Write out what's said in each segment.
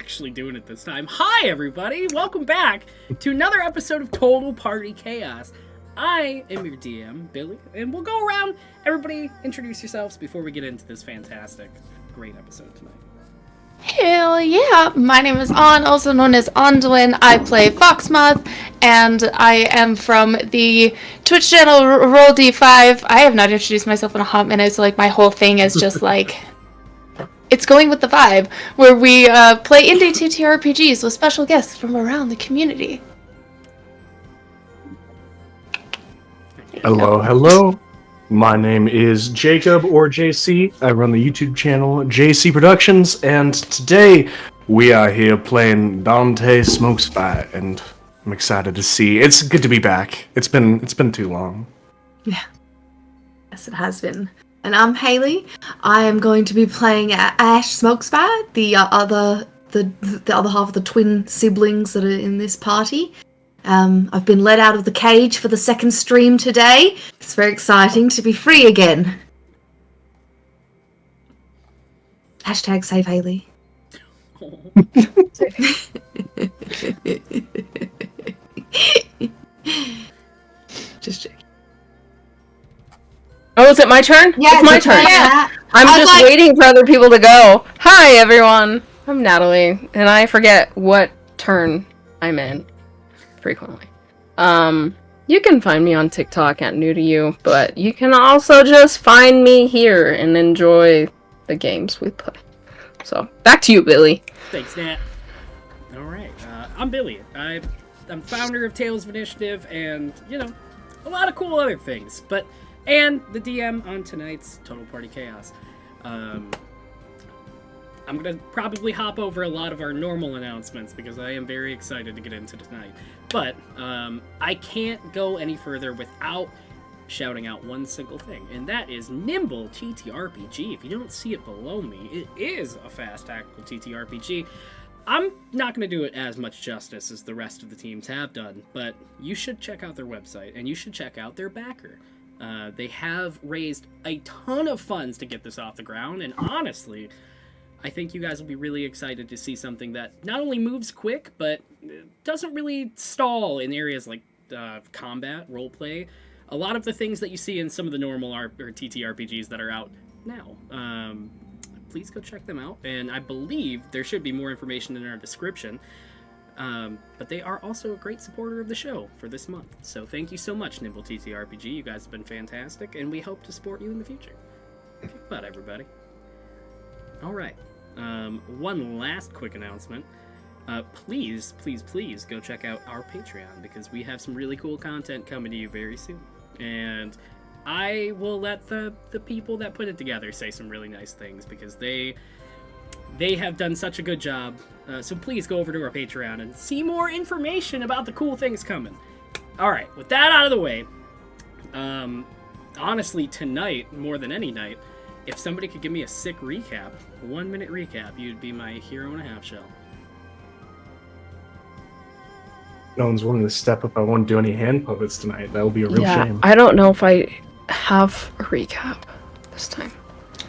actually doing it this time. Hi, everybody! Welcome back to another episode of Total Party Chaos. I am your DM, Billy, and we'll go around. Everybody, introduce yourselves before we get into this fantastic, great episode tonight. Hell yeah! My name is An, also known as Anduin. I play Foxmoth, and I am from the Twitch channel Roll D5. I have not introduced myself in a hot minute, so like my whole thing is just like it's going with the vibe, where we play indie TTRPGs with special guests from around the community. Hello. My name is Jacob, or JC. I run the YouTube channel JC Productions, and today we are here playing Dante Smokes Fight, and I'm excited to see. It's good to be back. It's been too long. Yeah. Yes, it has been. And I'm Haley. I am going to be playing Ash Smokespat, the other half of the twin siblings that are in this party. I've been let out of the cage for the second stream today. It's very exciting to be free again. Hashtag save Haley. Just joking. Oh, is it my turn? Yeah, it's my turn. Yeah. I'm just waiting for other people to go. Hi, everyone. I'm Natalie, and I forget what turn I'm in frequently. You can find me on TikTok at New to You, but you can also just find me here and enjoy the games we play. So, back to you, Billy. Thanks, Nat. Alright, I'm Billy. I'm founder of Tales of Initiative and, a lot of cool other things. And the DM on tonight's Total Party Chaos. I'm going to probably hop over a lot of our normal announcements because I am very excited to get into tonight. But I can't go any further without shouting out one single thing, and that is Nimble TTRPG. If you don't see it below me, it is a fast tactical TTRPG. I'm not going to do it as much justice as the rest of the teams have done, but you should check out their website, and you should check out their backer. They have raised a ton of funds to get this off the ground, and honestly, I think you guys will be really excited to see something that not only moves quick, but doesn't really stall in areas like combat, roleplay. A lot of the things that you see in some of the normal TTRPGs that are out now. Please go check them out, and I believe there should be more information in our description. But they are also a great supporter of the show for this month. So thank you so much, Nimble TTRPG. You guys have been fantastic, and we hope to support you in the future. Kick butt, everybody. Alright. One last quick announcement. Please go check out our Patreon, because we have some really cool content coming to you very soon. And I will let the people that put it together say some really nice things, because they have done such a good job. So please go over to our Patreon and see more information about the cool things coming. Alright, with that out of the way, honestly, tonight, more than any night, if somebody could give me a sick recap, a 1-minute recap, you'd be my hero and a half shell. No one's willing to step up. I won't do any hand puppets tonight. That will be a real shame. I don't know if I have a recap this time.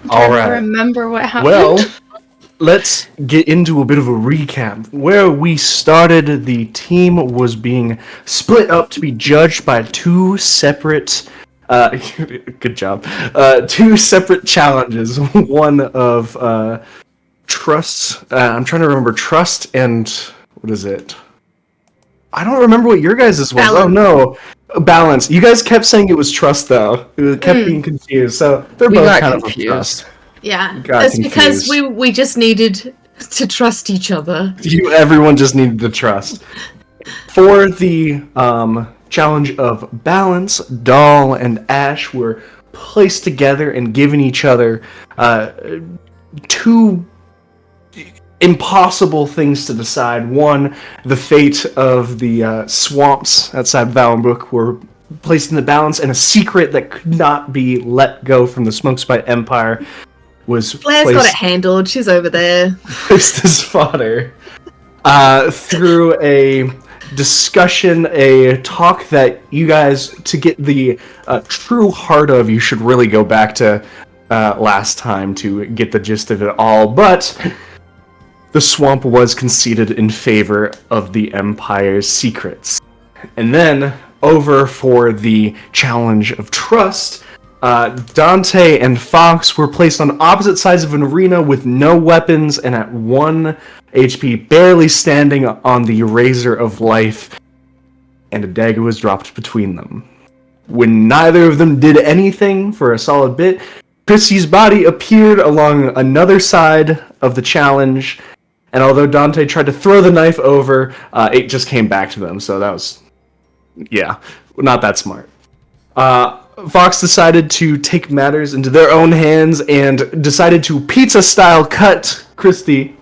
All right. Remember what happened? Well, let's get into a bit of a recap. Where we started, the team was being split up to be judged by two separate... good job. Two separate challenges. One of trust. I'm trying to remember trust and what is it? I don't remember what your guys' was. Balance. Oh no, balance. You guys kept saying it was trust though. It kept being confused. So they're both kind of trust. Yeah, that's because we just needed to trust each other. Everyone just needed to trust. For the challenge of balance, Doll and Ash were placed together and given each other two impossible things to decide. One, the fate of the swamps outside Valenbrook were placed in the balance, and a secret that could not be let go from the Smokespite Empire was Blair's got it handled. She's over there. Placed as fodder. Through a discussion, a talk that you guys, to get the true heart of, you should really go back to last time to get the gist of it all. But the swamp was conceded in favor of the Empire's secrets. And then, over for the challenge of trust, Dante and Fox were placed on opposite sides of an arena with no weapons and at 1 HP, barely standing on the razor of life, and a dagger was dropped between them. When neither of them did anything for a solid bit, Chrissy's body appeared along another side of the challenge, and although Dante tried to throw the knife over, it just came back to them, so that was, not that smart. Fox decided to take matters into their own hands and decided to pizza-style cut Christy,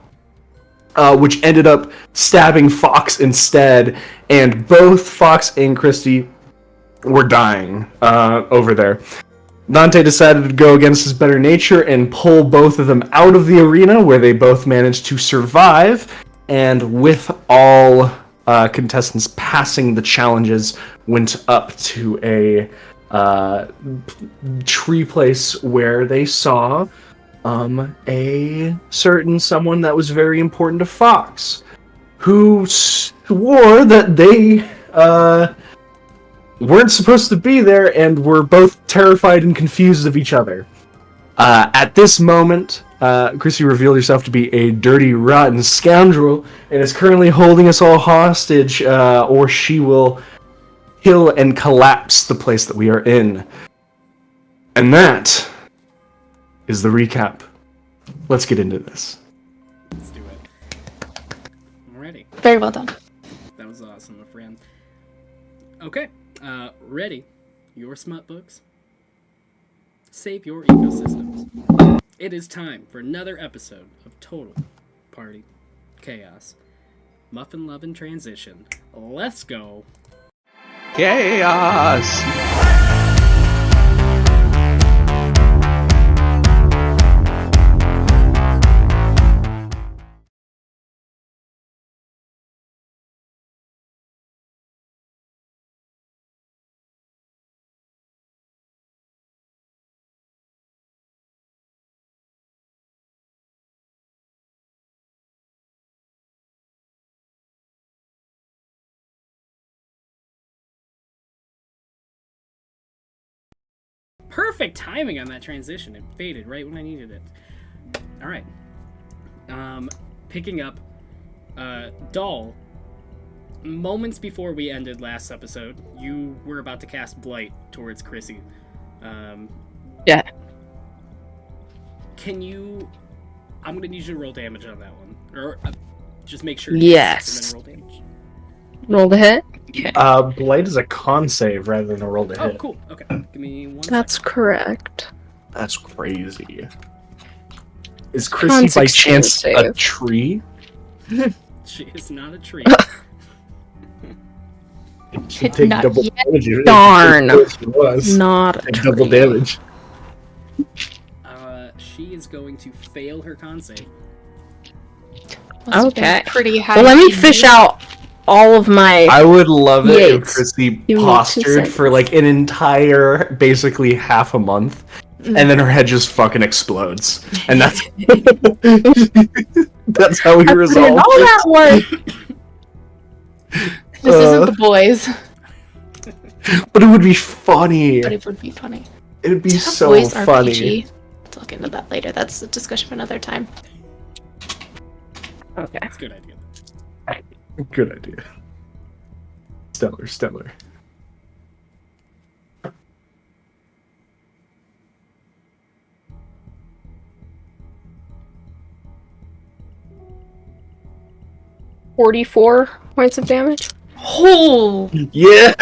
which ended up stabbing Fox instead, and both Fox and Christy were dying over there. Dante decided to go against his better nature and pull both of them out of the arena, where they both managed to survive, and with all contestants passing the challenges, went up to a tree place where they saw a certain someone that was very important to Fox, who swore that they weren't supposed to be there and were both terrified and confused of each other. At this moment, Chrissy revealed herself to be a dirty, rotten scoundrel and is currently holding us all hostage, or she will kill and collapse the place that we are in. And that is the recap. Let's get into this. Let's do it. Alrighty. Very well done. That was awesome, my friend. Okay. Ready. Your smut books. Save your ecosystems. It is time for another episode of Total Party Chaos. Muffin Love and Transition. Let's go. Chaos! Perfect timing on that transition. It faded right when I needed it. Alright. Picking up Doll. Moments before we ended last episode, you were about to cast Blight towards Chrissy. Yeah. Can you... I'm going to need you to roll damage on that one. Or just make sure. Yes. And then roll damage. Roll the hit. Blight is a con save rather than a roll to Oh, hit. cool. Okay. Give me one That's second. correct. That's crazy. Is Chrissy by chance a save. tree? She is not a tree. She'd take Not double yet. damage. if Darn. She was. Not a Take double tree. damage. She is going to fail her con save. Must have been Okay. Pretty high. Well, let me HP. fish out all of my... I would love it if Yates. Chrissy Give me 2 postured for seconds. like an entire, basically half a month, and then her head just fucking explodes, and that's that's how we All resolve that it. work. This isn't the boys, But it would be funny. but it would be funny. It would be The so boys are funny. PG. Let's look into that later. That's a discussion for another time. Okay. That's a good idea. Good idea. Stellar. $44 points of damage. Oh, Yeah,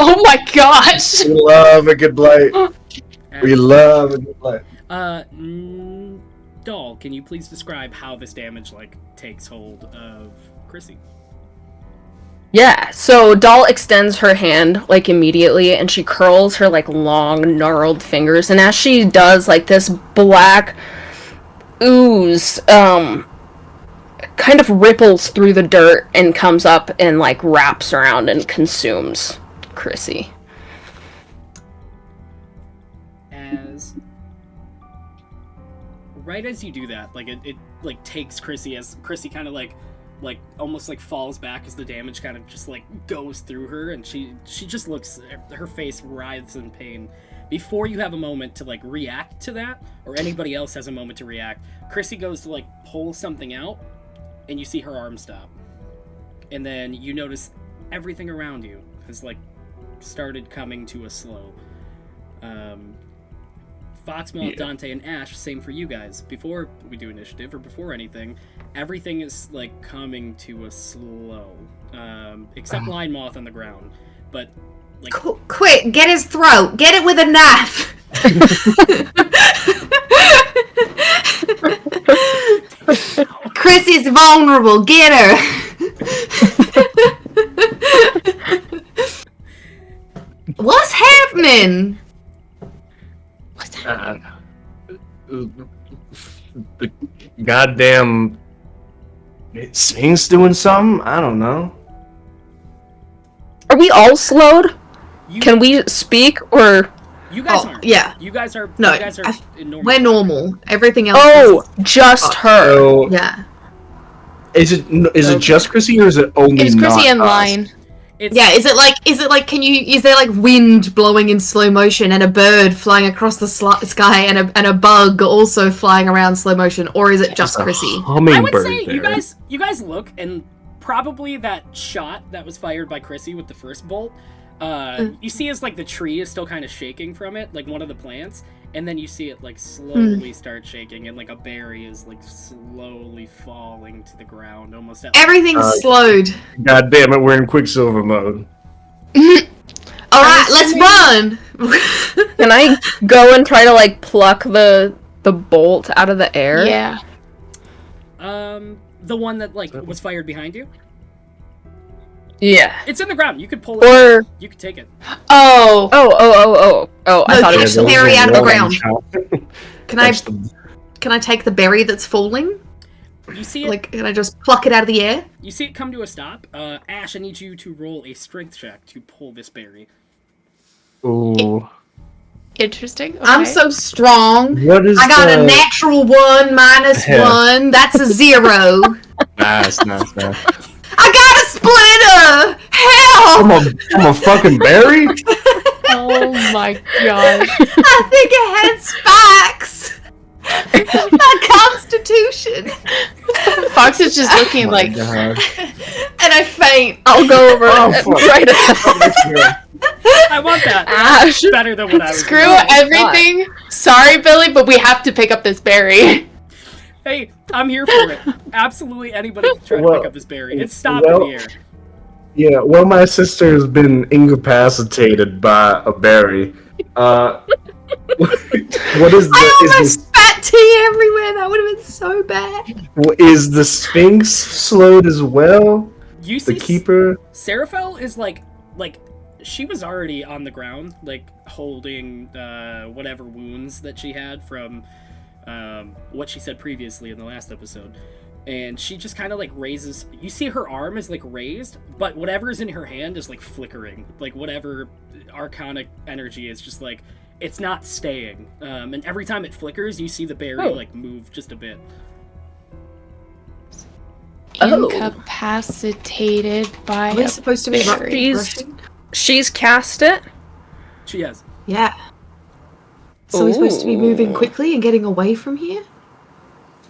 oh my gosh! we love a good blight. We love a good blight. Doll, can you please describe how this damage takes hold of Chrissy? Yeah, so Doll extends her hand, immediately, and she curls her, long, gnarled fingers, and as she does, this black ooze, kind of ripples through the dirt and comes up and, wraps around and consumes Chrissy. right as you do that, like it like takes Chrissy as Chrissy kind of like almost like falls back as the damage kind of just like goes through her, and she just looks, her face writhes in pain. Before you have a moment to like react to that, or anybody else has a moment to react, Chrissy goes to like pull something out, and you see her arm stop, and then you notice everything around you has like started coming to a slow. Foxmouth, Dante, and Ash, same for you guys. Before we do initiative, or before anything, everything is like coming to a slow. Except Line Moth on the ground. But like quick, get his throat. Get it with a knife. Chrissy's vulnerable. Get her. What's happening? The goddamn Sphinx doing something? I don't know. Are we all slowed? you, Can we speak, or... you guys aren't. Yeah. You guys are. No, You guys are in normal. We're normal. Everything else. Oh, just her. So, Yeah. is it just Chrissy, or is it only It's Chrissy not and us? Line. It's, Yeah, is it like, is there like wind blowing in slow motion and a bird flying across the sky and a bug also flying around slow motion, or is it just There's a Chrissy? I would hummingbird say there. you guys look, and probably that shot that was fired by Chrissy with the first bolt, you see as like the tree is still kind of shaking from it, like one of the plants, and then you see it like slowly start shaking, and like a berry is like slowly falling to the ground, almost at Everything's slowed. God damn it, we're in Quicksilver mode. All right, let's run. Can I go and try to, like, pluck the bolt out of the air? Yeah. the one that like was fired behind you. Yeah. It's in the ground. You could pull it. Or... You could take it. Oh. I thought it catch was... the berry out of the ground. Can I That's the- can I take the berry that's falling? You see it. Like, can I just pluck it out of the air? You see it come to a stop. Ash, I need you to roll a strength check to pull this berry. Ooh. Interesting. Okay. I'm so strong. What is I got the... a natural 1 minus Yeah. 1. That's a 0. Nice. I got a splitter! Help! I'm a fucking berry? Oh my gosh. I think it had spikes! My constitution! Fox is just looking Oh my like, God. And I faint. I'll go over Oh, it fuck. right at I want that. Ash. That's better than what I was. screw doing. everything. Sorry, Billy, but we have to pick up this berry. Hey, I'm here for it. Absolutely anybody can try to Well, pick up this berry. It's stopped in well- the air. Yeah, well, my sister has been incapacitated by a berry. What is I the almost spat tea everywhere. That would have been so bad. is the Sphinx slowed as well? You see, The keeper? Seraphel is like she was already on the ground, like holding whatever wounds that she had from what she said previously in the last episode. And she just kind of like raises. You see her arm is like raised, but whatever is in her hand is like flickering. Like whatever arcanic energy is just like it's not staying. And every time it flickers, you see the berry like move just a bit. Oh. Incapacitated by Are we a supposed to be berry. rushing? She's cast it? She has. Yeah. So we're supposed to be moving Ooh. quickly and getting away from here?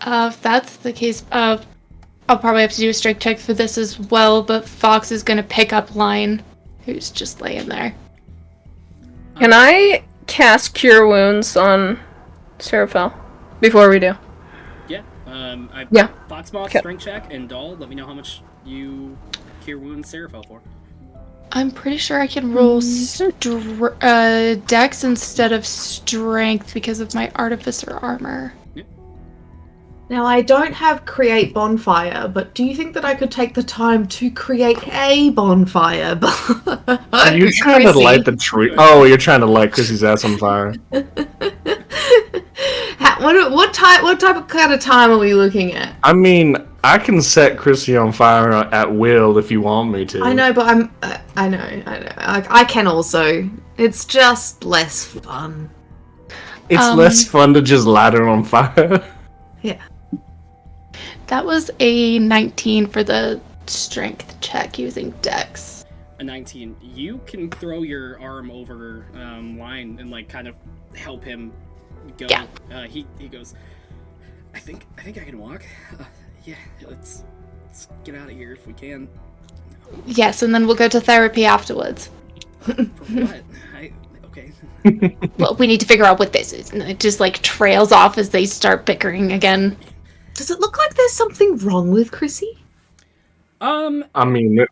If that's the case, I'll probably have to do a strength check for this as well, but Fox is gonna pick up Line, who's just laying there. Can I cast Cure Wounds on Seraphel before we do? Yeah. Yeah. Foxmoth, Okay. strength check, and Doll. Let me know how much you cure wounds Seraphel for. I'm pretty sure I can roll Dex instead of Strength because of my Artificer armor. Now, I don't have create bonfire, but do you think that I could take the time to create a bonfire? Are you trying to Chrissy. light the tree? Oh, you're trying to light Chrissy's ass on fire. What type of kind of time are we looking at? I mean, I can set Chrissy on fire at will if you want me to. I know, but I know. I can also. It's just less fun. It's less fun to just light her on fire. Yeah. That was a 19 for the strength check using Dex. A 19. You can throw your arm over line and like kind of help him go. Yeah. He goes, I think I can walk. Yeah, let's get out of here if we can. Yes, and then we'll go to therapy afterwards. For what? Okay. Well, we need to figure out what this is. And it just like trails off as they start bickering again. Does it look like there's something wrong with Chrissy? I mean, a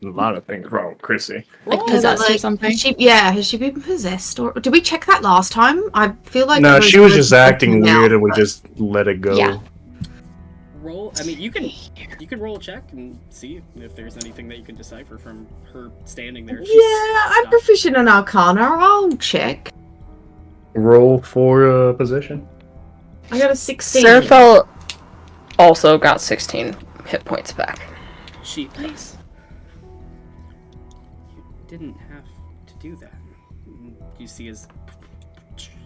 lot of things wrong with Chrissy. Like possessed or something. Has she been possessed? Or did we check that last time? I feel like No, she was just acting now. weird, and we just let it go. Yeah. Roll. I mean, you can roll a check and see if there's anything that you can decipher from her standing there. She's I'm stopped. proficient in Arcana. I'll check. Roll for position. I got a 16. Serafel also got 16 hit points back. She. Nice. You didn't have to do that. You see as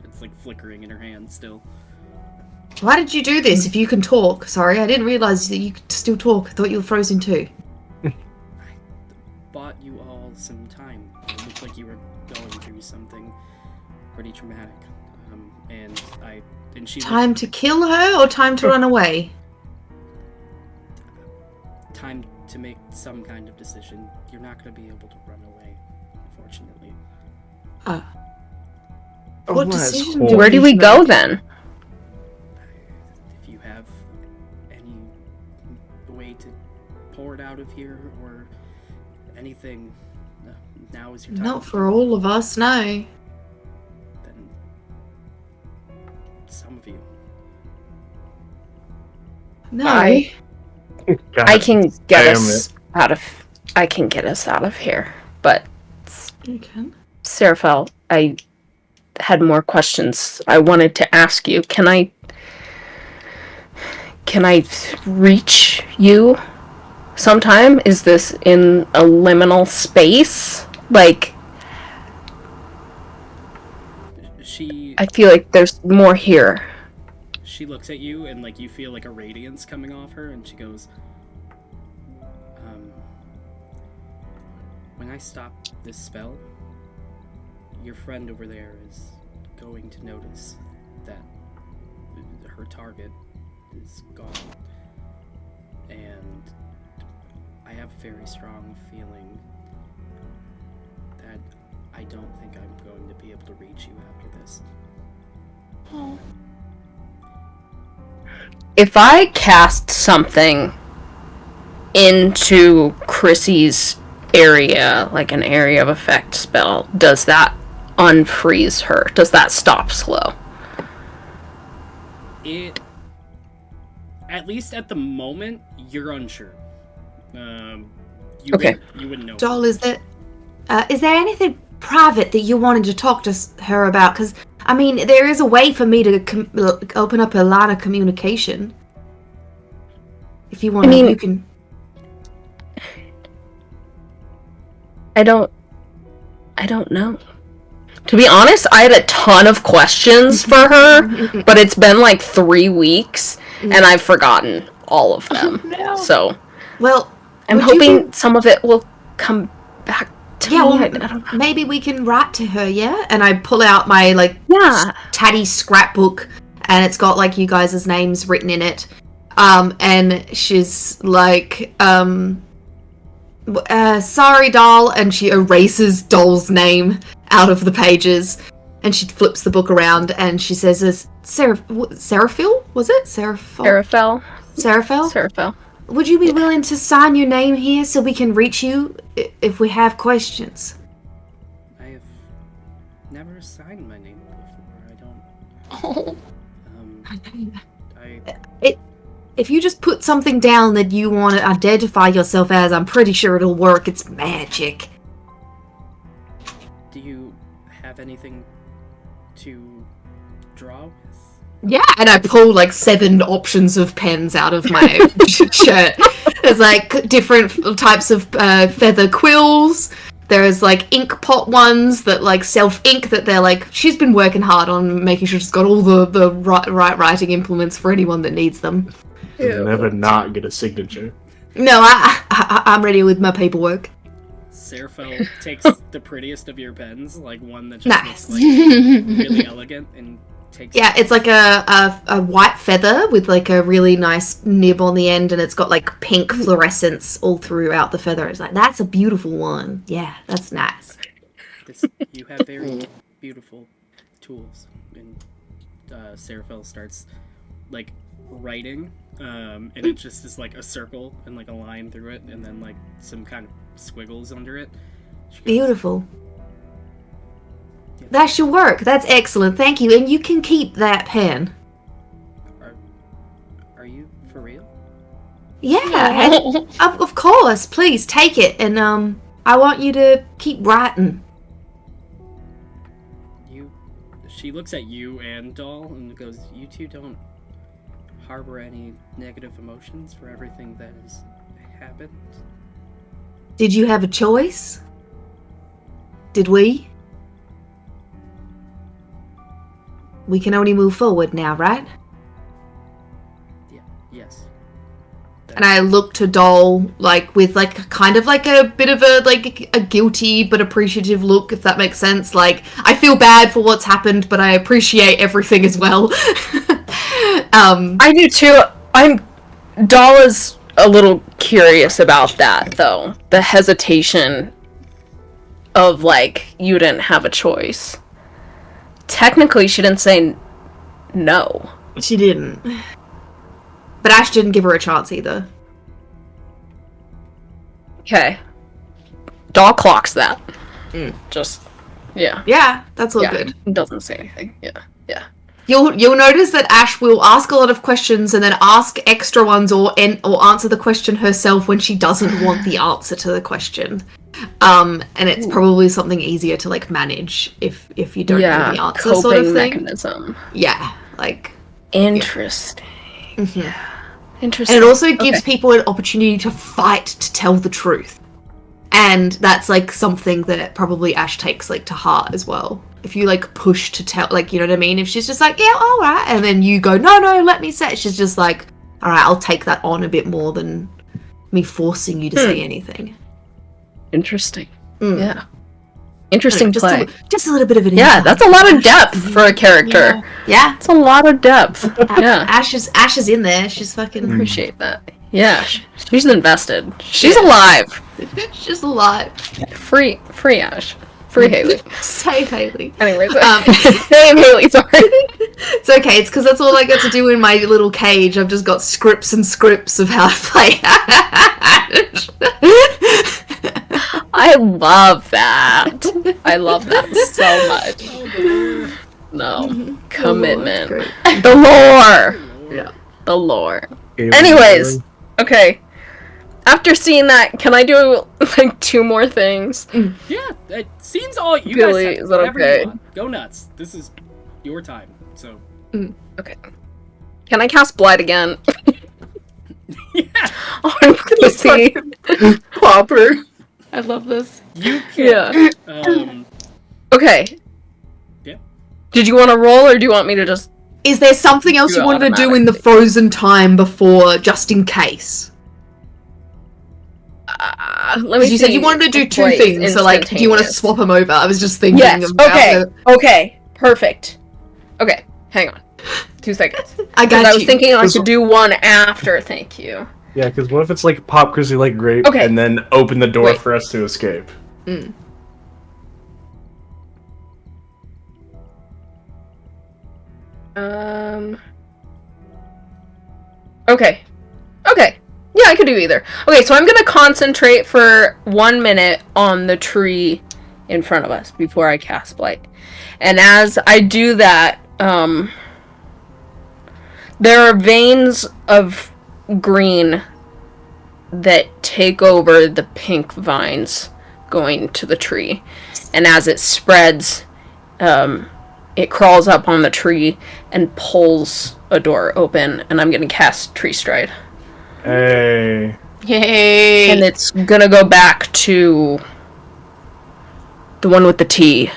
it's like flickering in her hand still. Why did you do this if you can talk? Sorry, I didn't realize that you could still talk. I thought you were frozen too. I bought you all some time. It looked like you were going through something pretty traumatic. And she Time to kill her or time to run away? time to make some kind of decision. You're not going to be able to run away, unfortunately. What that's decision horrible. Where do we go then? If you have any way to pour it out of here or anything, now is your time. Not for all of us, no. Then some of you. No. I can get damn us out of. I can get us out of here, but You can. Serafel, I had more questions I wanted to ask you. Can I reach you sometime? Is this in a liminal space? Like, I feel like there's more here. She looks at you and like you feel like a radiance coming off her, and she goes, when I stop this spell, your friend over there is going to notice that her target is gone. And I have a very strong feeling that I don't think I'm going to be able to reach you after this. Oh. If I cast something into Chrissy's area, like an area of effect spell, does that unfreeze her? Does that stop slow? It, at least at the moment, you're unsure. Okay. You wouldn't know. Doll, is there anything private that you wanted to talk to her about? Because, I mean, there is a way for me to open up a line of communication. If you want to, you can... I don't know. To be honest, I had a ton of questions for her, but it's been like 3 weeks, and I've forgotten all of them. No. So, Well, I'm hoping some of it will come back to me. well, I don't know. maybe we can write to her, yeah? And I pull out my, Yeah. tatty scrapbook, and it's got, you guys' names written in it. And she's like, sorry, Doll, and she erases Doll's name out of the pages, and she flips the book around, and she says, Seraphil? Was it? Serafel. Seraphil? Would you be willing to sign your name here so we can reach you if we have questions? I have never signed my name before. I don't. Oh. If you just put something down that you want to identify yourself as, I'm pretty sure it'll work. It's magic. Do you have anything to draw with? Yeah, and I pull 7 options of pens out of my shirt. There's different types of feather quills. There's like ink pot ones that like self-ink that they're like, she's been working hard on making sure she's got all the right writing implements for anyone that needs them. You'll never not get a signature. No, I'm ready with my paperwork. Serafel takes the prettiest of your pens, like one that just Nice. looks like really elegant, and takes. Yeah, it's like a white feather with like a really nice nib on the end, and it's got like pink fluorescence all throughout the feather. It's like, that's a beautiful one. Yeah, that's nice. You have very beautiful tools, and Serafel starts like writing, and it just is like a circle and like a line through it, and then like some kind of squiggles under it. She goes, Beautiful. Yeah. That's your work. That's excellent. Thank you. And you can keep that pen. Are you for real? Yeah, of course. Please take it, and I want you to keep writing. She looks at you and Doll and goes, "You two don't harbor any negative emotions for everything that has happened?" Did you have a choice? Did we? We can only move forward now, right? Yeah. Yes. And I look to Doll, like, with, like, kind of, like, a bit of a, like, a guilty but appreciative look, if that makes sense. Like, I feel bad for what's happened, but I appreciate everything as well. I do too. Doll is a little curious about that, though. The hesitation of, like, you didn't have a choice. Technically, she didn't say no. She didn't. But Ash didn't give her a chance either. Okay. Doll clocks that. Just, yeah. Yeah, that's all good. Doesn't say anything. Yeah. You'll notice that Ash will ask a lot of questions and then ask extra ones or answer the question herself when she doesn't want the answer to the question. And it's probably something easier to like manage if you don't know the answer, coping sort of thing. Mechanism. Yeah, like interesting. Yeah. Interesting. And it also gives people an opportunity to fight to tell the truth. And that's like something that probably Ash takes like to heart as well. If you like push to tell, like, you know what I mean? If she's just like, yeah, all right, and then you go, no, let me say it. She's just like, all right, I'll take that on a bit more than me forcing you to say anything. Interesting. Yeah. Interesting play. Just a little bit of an Yeah, insight. that's a lot of depth for a character. Yeah. It's a lot of depth. Yeah. Ash is in there. She's fucking... Appreciate that. Yeah, she's invested. She's alive. She's alive. Free Ash. Free Haley. Save Haley. Anyways, same Haley, sorry. It's okay, it's because that's all I get to do in my little cage. I've just got scripts and scripts of how to play Ash. I love that. I love that so much. No. Commitment. The lore! Yeah. The lore. Anyways, okay. After seeing that, can I do like 2 more things? Yeah, scene's all you Billy, guys have. is that Whatever okay? you want. Go nuts. This is your time. So Okay. Can I cast Blight again? yeah, On Chrissy. Popper. I love this. you can. Yeah. Okay. Yeah. Did you want to roll, or do you want me to just... Is there something else you wanted to do in the frozen time before, just in case? Let me see. You said you wanted to do 2 things, so like, do you want to swap them over? I was just thinking Yes, about okay, perfect. Okay, hang on. 2 seconds. I got you. I was thinking I could do one after, thank you. Yeah, because what if it's like pop Chrissy like grape Okay. and then open the door Wait. for us to escape? Okay. Yeah, I could do either. Okay, so I'm gonna concentrate for 1 minute on the tree in front of us before I cast Blight. And as I do that, there are veins of green that take over the pink vines going to the tree. And as it spreads, it crawls up on the tree and pulls a door open, and I'm gonna cast Tree Stride. Hey. Yay! And it's gonna go back to The one with the T.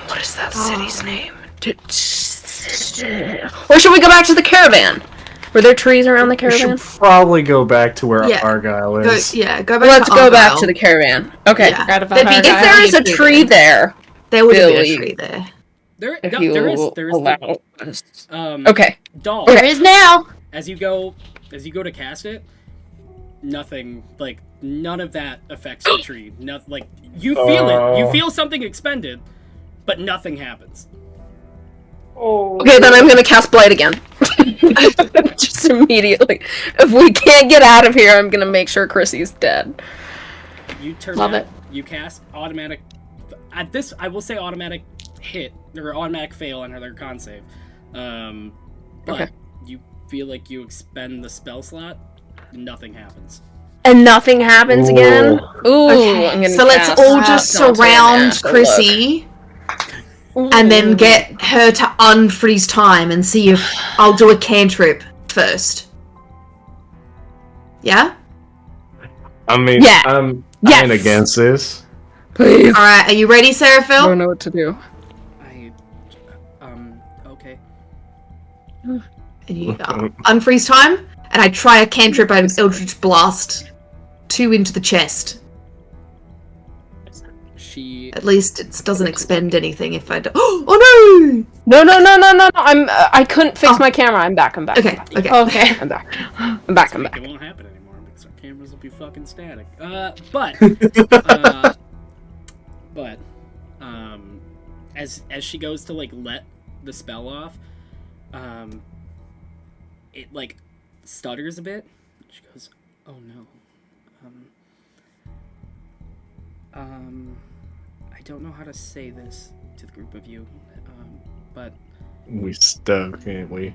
What is that city's name? Or should we go back to the caravan? Were there trees around the We caravan? should probably go back to where Yeah. Argyle Go, is. yeah, go back Let's to go back Argyle. to the caravan. Okay. Yeah. Forgot about There'd be- Argyle. If there is a tree there, There would be a Billy. tree there. if No, you there is allow us. the, Okay. doll. There is now. As you go to cast it, nothing, like, none of that affects the tree. Nothing, like, you feel it. You feel something expended, but nothing happens. Okay, then I'm gonna cast Blight again. Just immediately. If we can't get out of here, I'm gonna make sure Chrissy's dead. You turn Love back, it. you cast automatic. At this, I will say automatic hit or automatic fail on her con save. But Okay. you feel like you expend the spell slot, nothing happens. And nothing happens again? Ooh, Okay, I'm gonna so let's cast all just Don't Turn surround After Chrissy Look. and then Ooh. get her to unfreeze time and see if I'll do a cantrip first. Yeah? I mean, Yeah. I'm Yes. against this. Please. Alright, are you ready, I Seraphil? don't know what to do. Okay. And you unfreeze time, and I try a cantrip out of Eldritch Blast 2 into the chest. She. At least it doesn't expend anything if I do. Oh No. I couldn't fix my camera. I'm back. no! Okay, okay. Okay. I'm back. I'm back. It won't happen anymore because our cameras will be fucking static. But as she goes to like let the spell off, it like stutters a bit. She goes, "Oh no, I don't know how to say this to the group of you, but We stuck, can't we?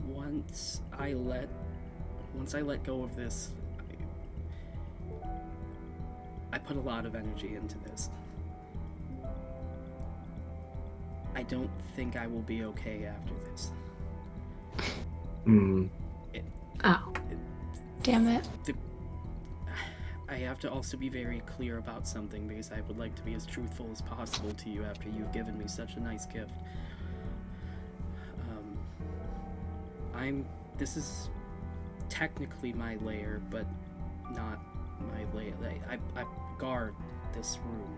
once I let go of this, I put a lot of energy into this. I don't think I will be okay after this. Hmm. Oh. Damn it. I have to also be very clear about something because I would like to be as truthful as possible to you after you've given me such a nice gift. This is technically my lair, but not my lair. I guard this room.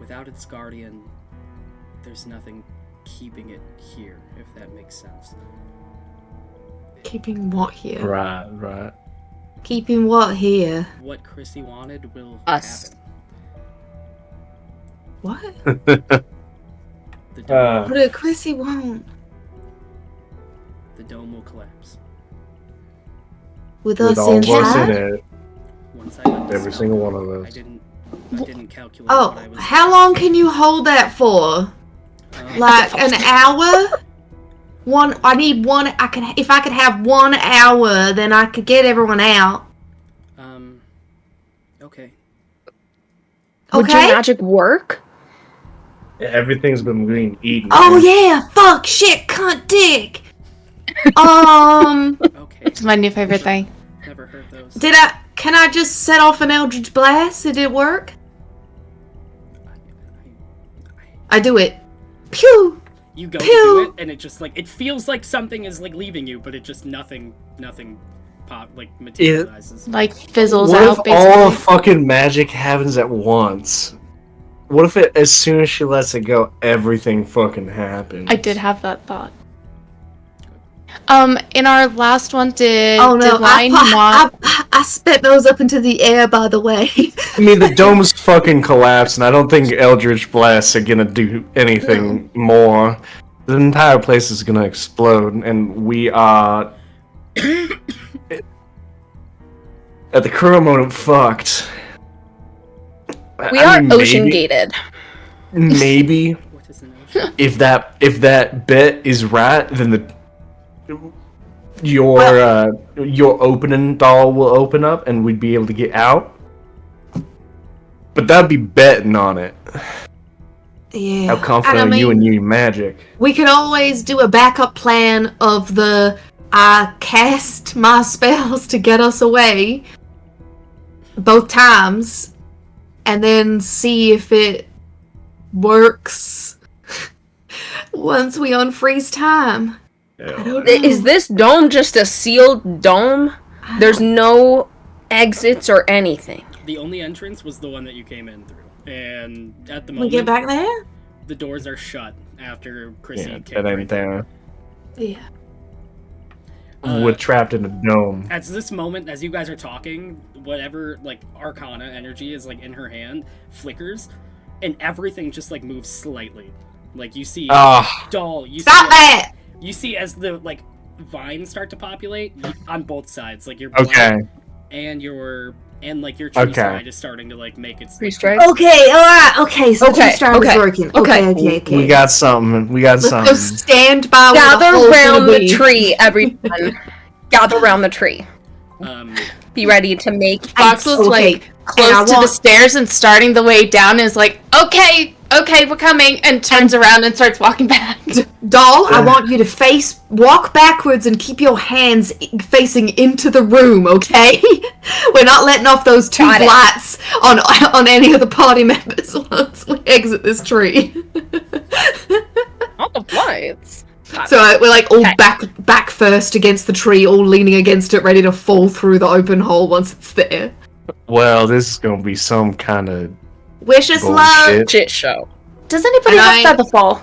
Without its guardian, there's nothing keeping it here, if that makes sense. Keeping what here? Right. Keeping what here? What Chrissy wanted will Us. happen. What? The dome, What did Chrissy want? the dome will collapse. With With us all of us in inside? it, Once I let the every spell single go, one of us. I didn't calculate Oh, what I was. how long can you hold that for? Like an hour? I need one. If I could have 1 hour, then I could get everyone out. Okay. Would your Okay? magic work? Everything's been being eaten. Oh yeah! Fuck! Shit! Cunt! Dick! Okay. It's my new favorite thing. Never heard those. Can I just set off an Eldritch Blast? Did it work? I do it. Pew! You go to Pew! do it, and it just like it feels like something is like leaving you, but it just nothing materializes. Like fizzles What out if all basically. fucking magic happens at once? What if it, as soon as she lets it go, everything fucking happens? I did have that thought. In our last one, did Oh no! did Line I spit those up into the air. By the way. I mean, the dome's fucking collapsed, and I don't think Eldritch Blasts are gonna do anything more. The entire place is gonna explode, and we are at the current moment fucked. We I are mean, ocean gated. Maybe What is an ocean? if that bet is right, then your opening doll will open up, and we'd be able to get out. But that'd be betting on it. Yeah. How confident And I are you mean, in your magic? We could always do a backup plan of I cast my spells to get us away. both times and then see if it works once we unfreeze time. I don't know. Is this dome just a sealed dome? There's no exits or anything. The only entrance was the one that you came in through. And at the We moment, get back there? the doors are shut after Chrissy Yeah, came that right ain't there. there. Yeah. We're trapped in a dome. At this moment, as you guys are talking, whatever like arcana energy is like in her hand flickers, and everything just like moves slightly. Like you see doll. You Stop see, that! You see as the like vines start to populate on both sides, like your black Okay. and your like your tree Okay. side is starting to like make its Three strikes? Okay, alright, okay, so Okay, the start is okay, working. okay. Okay. We got something. We got Let's something. go stand by where the Gather hole's around gonna the be. tree, everyone. Gather around the tree. Be ready to make. Fox was Okay, like and close I to the want- stairs and starting the way down is like, okay, we're coming, and turns around and starts walking back. Doll, I want you to walk backwards and keep your hands facing into the room, okay? We're not letting off those two Got it. blights on any of the party members once we exit this tree. All the blights. So we're like all Okay. back first against the tree, all leaning against it, ready to fall through the open hole once it's there. Well, this is gonna be some kind of Wish us luck. bullshit. Shit show. Does anybody And have feather fall?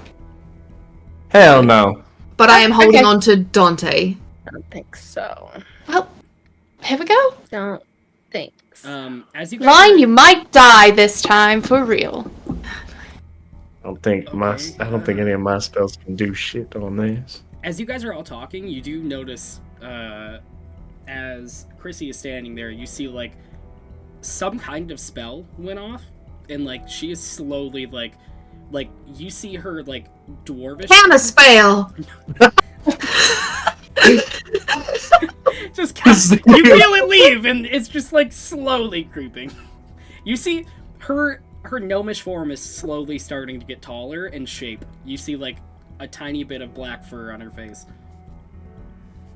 Hell no. But I am holding Okay. on to Dante. I don't think so. Well, here we go. Don't think so. As you guys Line, you might die this time for real. I don't think any of my spells can do shit on this. as you guys are all talking, you do notice as Chrissy is standing there, you see like some kind of spell went off, and like she is slowly like you see her like dwarvish Counter spell. just you feel it leave, and it's just like slowly creeping. You see her gnomish form is slowly starting to get taller in shape. You see like a tiny bit of black fur on her face.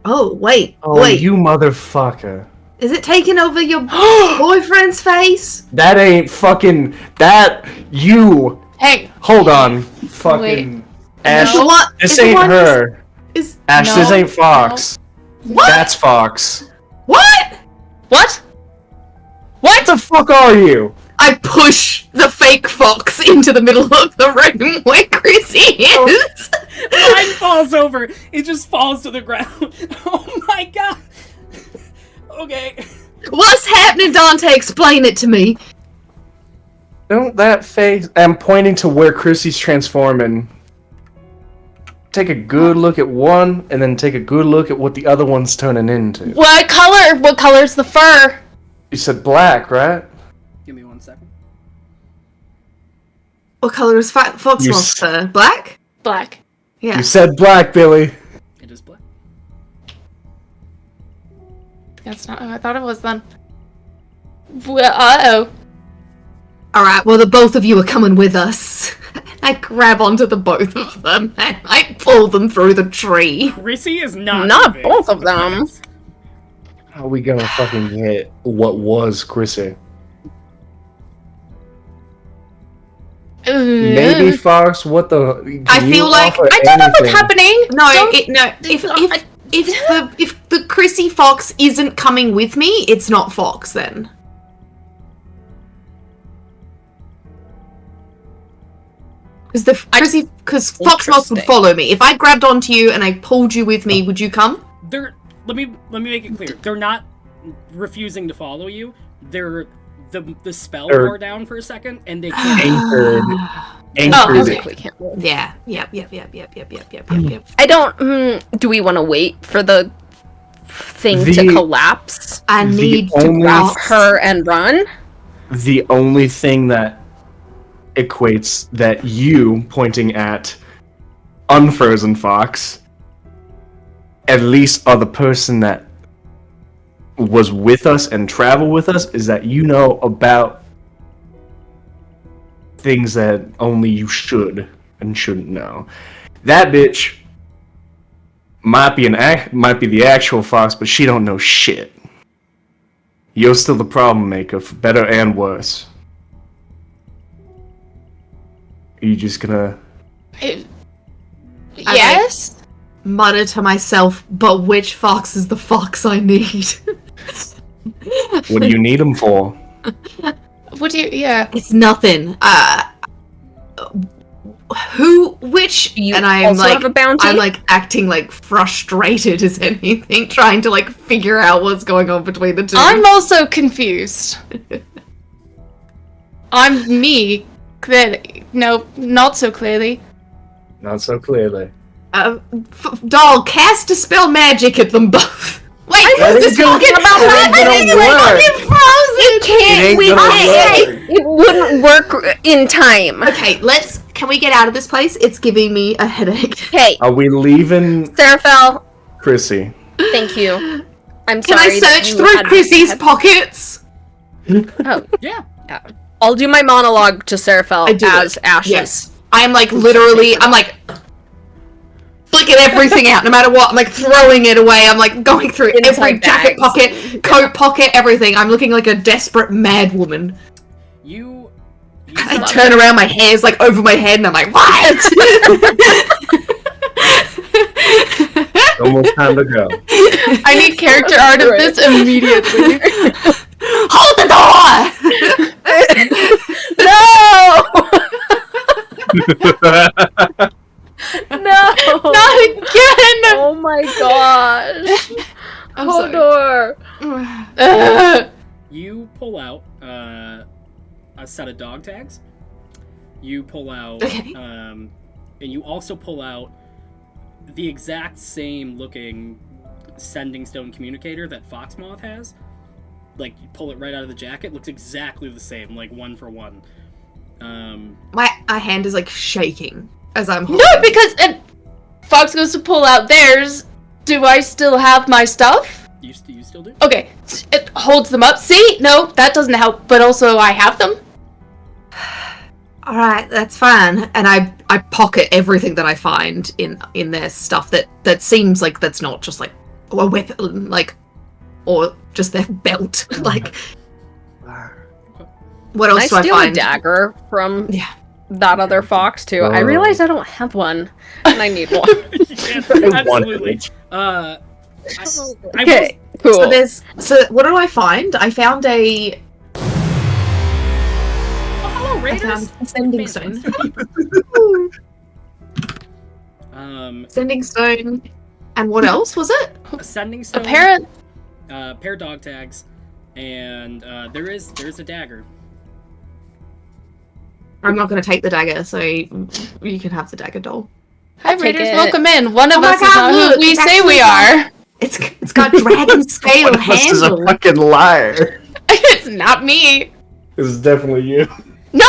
Oh, wait. Oh, Wait. you motherfucker. Is it taking over your boyfriend's face? That ain't fucking... You... Hey, Hold on. Fucking... Ash, The one- is this the ain't one her. Is Ash, this No. ain't Fox. what? That's Fox. What? what? What the fuck are you? I push the fake fox into the middle of the room where Chrissy is. Mine falls over. It just falls to the ground. Oh my god. Okay. What's happening, Dante? Explain it to me. Don't that face... I'm pointing to where Chrissy's transforming. Take a good look at one, and then take a good look at what the other one's turning into. What color's the fur? You said black, right? Give me 1 second. What color is fox You monster? Black? Black. Yeah. You said black, Billy. It is black. That's not who I thought it was then. Well, uh-oh. Alright, well, the both of you are coming with us. I grab onto the both of them and I pull them through the tree. Chrissy is not Not moving. both of them. How are we gonna fucking get what was Chrissy? Maybe Fox. What the? I can feel you like- offer I don't know what's anything? happening. No, Don't- if the Chrissy Fox isn't coming with me, it's not Fox then. Because Fox Moss would Interesting. follow me. If I grabbed onto you and I pulled you with me, would you come? Let me make it clear. They're not refusing to follow you. They're the spell They're- wore down for a second, and they can't. Anchored. Oh, Anchored. okay. Physically can't move. Yeah. Yep. I don't. Do we want to wait for the thing to The- collapse? I The need to only- Grab cross. her and run? The only thing that equates that you pointing at unfrozen Fox, at least are the person that was with us and travel with us, is that you know about things that only you should and shouldn't know. That bitch might be the actual Fox, but she don't know shit. you're still the problem maker, for better and worse. Are you just gonna... Yes? Mutter to myself, but which fox is the fox I need? What do you need him for? What do you... Yeah. It's nothing. Which? You and I'm also like, have a bounty? I'm like acting like frustrated as anything, trying to like figure out what's going on between the two. I'm also confused. I'm me, clearly. No, not so clearly. Not so clearly. Doll, cast Dispel Magic at them both. Wait, That this ain't gonna- fucking that ain't gonna work. fucking frozen. It ain't gonna work. It wouldn't work in time. Okay, can we get out of this place? It's giving me a headache. Hey, Are we leaving Seraphel, Chrissy? thank you. I'm Can sorry. I that search you through had- Chrissy's pockets? Oh, Yeah. I'll do my monologue to Seraphel I do as it. Ashes. Yes. I'm like literally, I'm like flicking everything out, no matter what. I'm like throwing it away. I'm like going through Inside every jacket bags. pocket, coat pocket, everything. I'm looking like a desperate mad woman. You I start- turn around, my hair's like over my head, and I'm like, what? Almost time to go. I need character art of this immediately. Hold the door! No! No! Not again! Oh my gosh! I'm sorry. Hodor! You pull out a set of dog tags. You pull out, Okay. and you also pull out the exact same looking sending stone communicator that Foxmoth has. Like, you pull it right out of the jacket. Looks exactly the same, like one for one. My hand is like shaking as I'm holding. No, because Fox goes to pull out theirs. Do I still have my stuff? You still do? Okay, it holds them up. See? No, that doesn't help. But also, I have them. All right, that's fine. And I pocket everything that I find in their stuff that seems like that's not just like a weapon, like, or just their belt. Like, what else I do I steal a find? dagger from Yeah. that other fox too. I realize I don't have one, and I need one. Yeah, absolutely. I Okay, cool. So what do I find? I found a hello, I Raiders. found a sending stone. Sending stone. And what else was it? A sending stone. Apparent. Pair of dog tags, and there's a dagger. I'm not going to take the dagger, so you can have the dagger, doll. Hi, take Raiders. it. Welcome in. One of Oh my us is God, not look, who we it's say we actually are. It's got dragon scale One of us is a handle. fucking liar. It's not me. This is definitely you. No.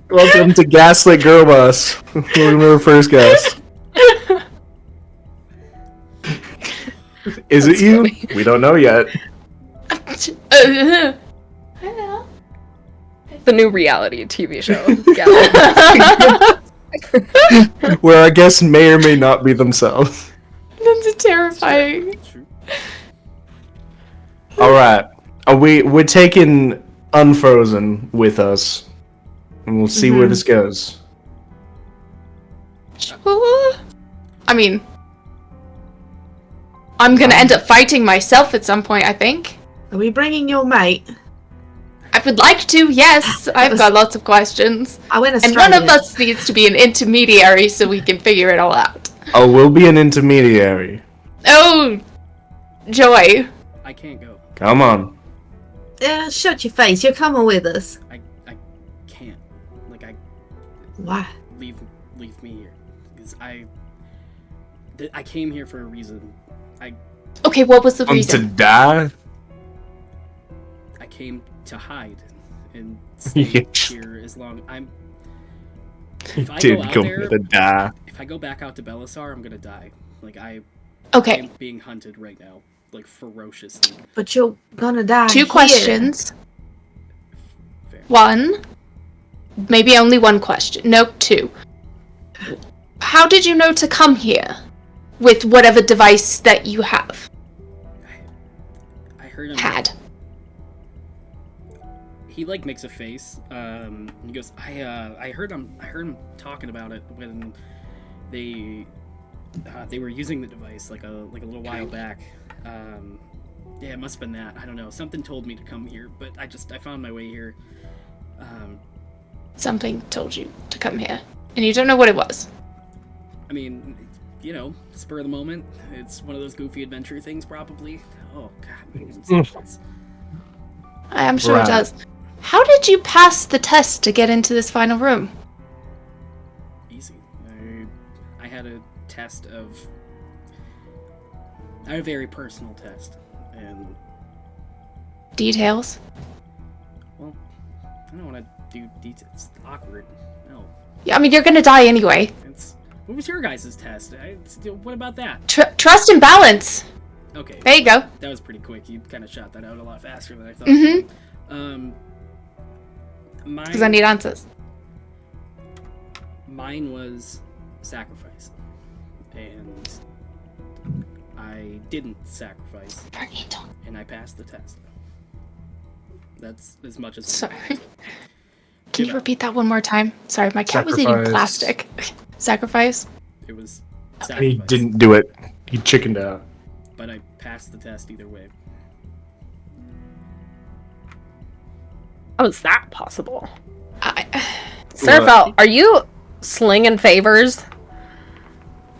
Welcome to Gaslit Girl Bus. Welcome to our first guest. Is it you? We don't know yet. The new reality TV show. Yeah. Where our guests may or may not be themselves. That's terrifying. True. Alright. We're taking Unfrozen with us. And we'll see where this goes. I mean, I'm gonna end up fighting myself at some point, I think. Are we bringing your mate? I would like to, yes. I've got lots of questions. I went And Australian. one of us needs to be an intermediary so we can figure it all out. Oh, we'll be an intermediary. Oh, joy. I can't go. Come on. Shut your face. You're coming with us. I can't. Like, Why? leave me here because I came here for a reason. Okay, what was the To reason? die? I came to hide and stay Yes. here as long. If I Did go out come there, to die. if I go back out to Belisar, I'm gonna die. Like I Okay, am being hunted right now, like ferociously. But you're gonna die. 2 here. questions. Fair. 1. Maybe only 1 question. No, 2. How did you know to come here? With whatever device that you have? heard him. had. He like makes a face. He goes, I heard him talking about it when they were using the device like a little while back. Yeah, it must have been that. I don't know. Something told me to come here, but I found my way here. Something told you to come here, and you don't know what it was. I mean, you know, spur of the moment. It's one of those goofy adventure things, probably. Oh God. I am sure Right. it does. How did you pass the test to get into this final room? Easy. I had a test of. I had a very personal test, and Details? well, I don't want to do details. It's awkward. No, Yeah, I mean, you're gonna die anyway. it's. What was your guys' test? What about that? Trust and balance. Okay, There you go. that was pretty quick. You kind of shot that out a lot faster than I thought. Mm-hmm. Because I Mine, need answers. mine was sacrifice, and I didn't sacrifice, and I passed the test. That's as much as. Sorry. Can you repeat that one more time? Sorry, my cat was eating Sacrifice. plastic. Sacrifice? It was He sacrifice, didn't do it. He chickened out. but I passed the test either way. How is that possible? What? Serafel, are you slinging favors?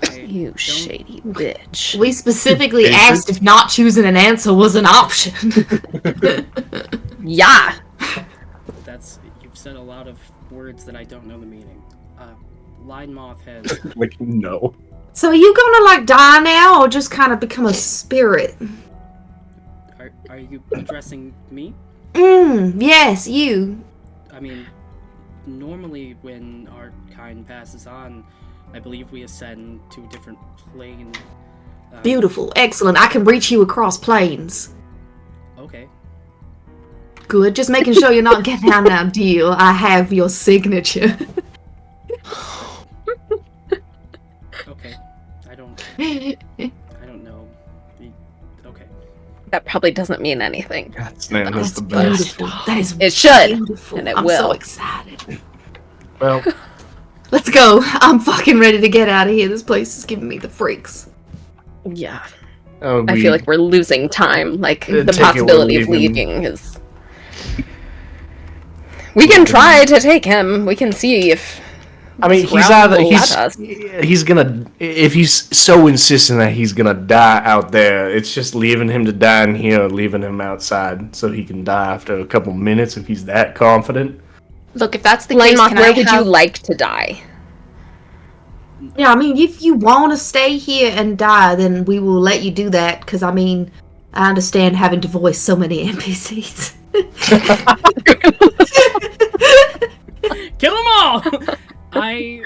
I You don't- shady bitch. We specifically Basic. asked if not choosing an answer was an option. Yeah. You've said a lot of words that I don't know the meaning. Line moth has. Like, no. So are you gonna like die now, or just kind of become a spirit? Are you addressing me? Yes, you. I mean, normally when our kind passes on, I believe we ascend to a different plane. Beautiful, excellent. I can reach you across planes. Okay. Good. Just making sure you're not getting out now, deal. I have your signature. Okay. I don't know. Okay. That probably doesn't mean anything. Man, that's That's the best. beautiful. That is It should, beautiful. and it I'm will. so excited. Well, Let's go. I'm fucking ready to get out of here. This place is giving me the freaks. Yeah. I I feel like we're losing time. Like, the take it, possibility we're of leaving. leaving is... We can try to take him. We can see if... I mean, this he's ground either will let us. he's gonna, if he's so insistent that he's gonna die out there, it's just leaving him to die in here, or leaving him outside so he can die after a couple minutes if he's that confident. Look, if that's the Lane case, Moth, can where I would have... you like to die? Yeah, I mean, if you want to stay here and die, then we will let you do that. Because I mean, I understand having to voice so many NPCs. Kill them all! I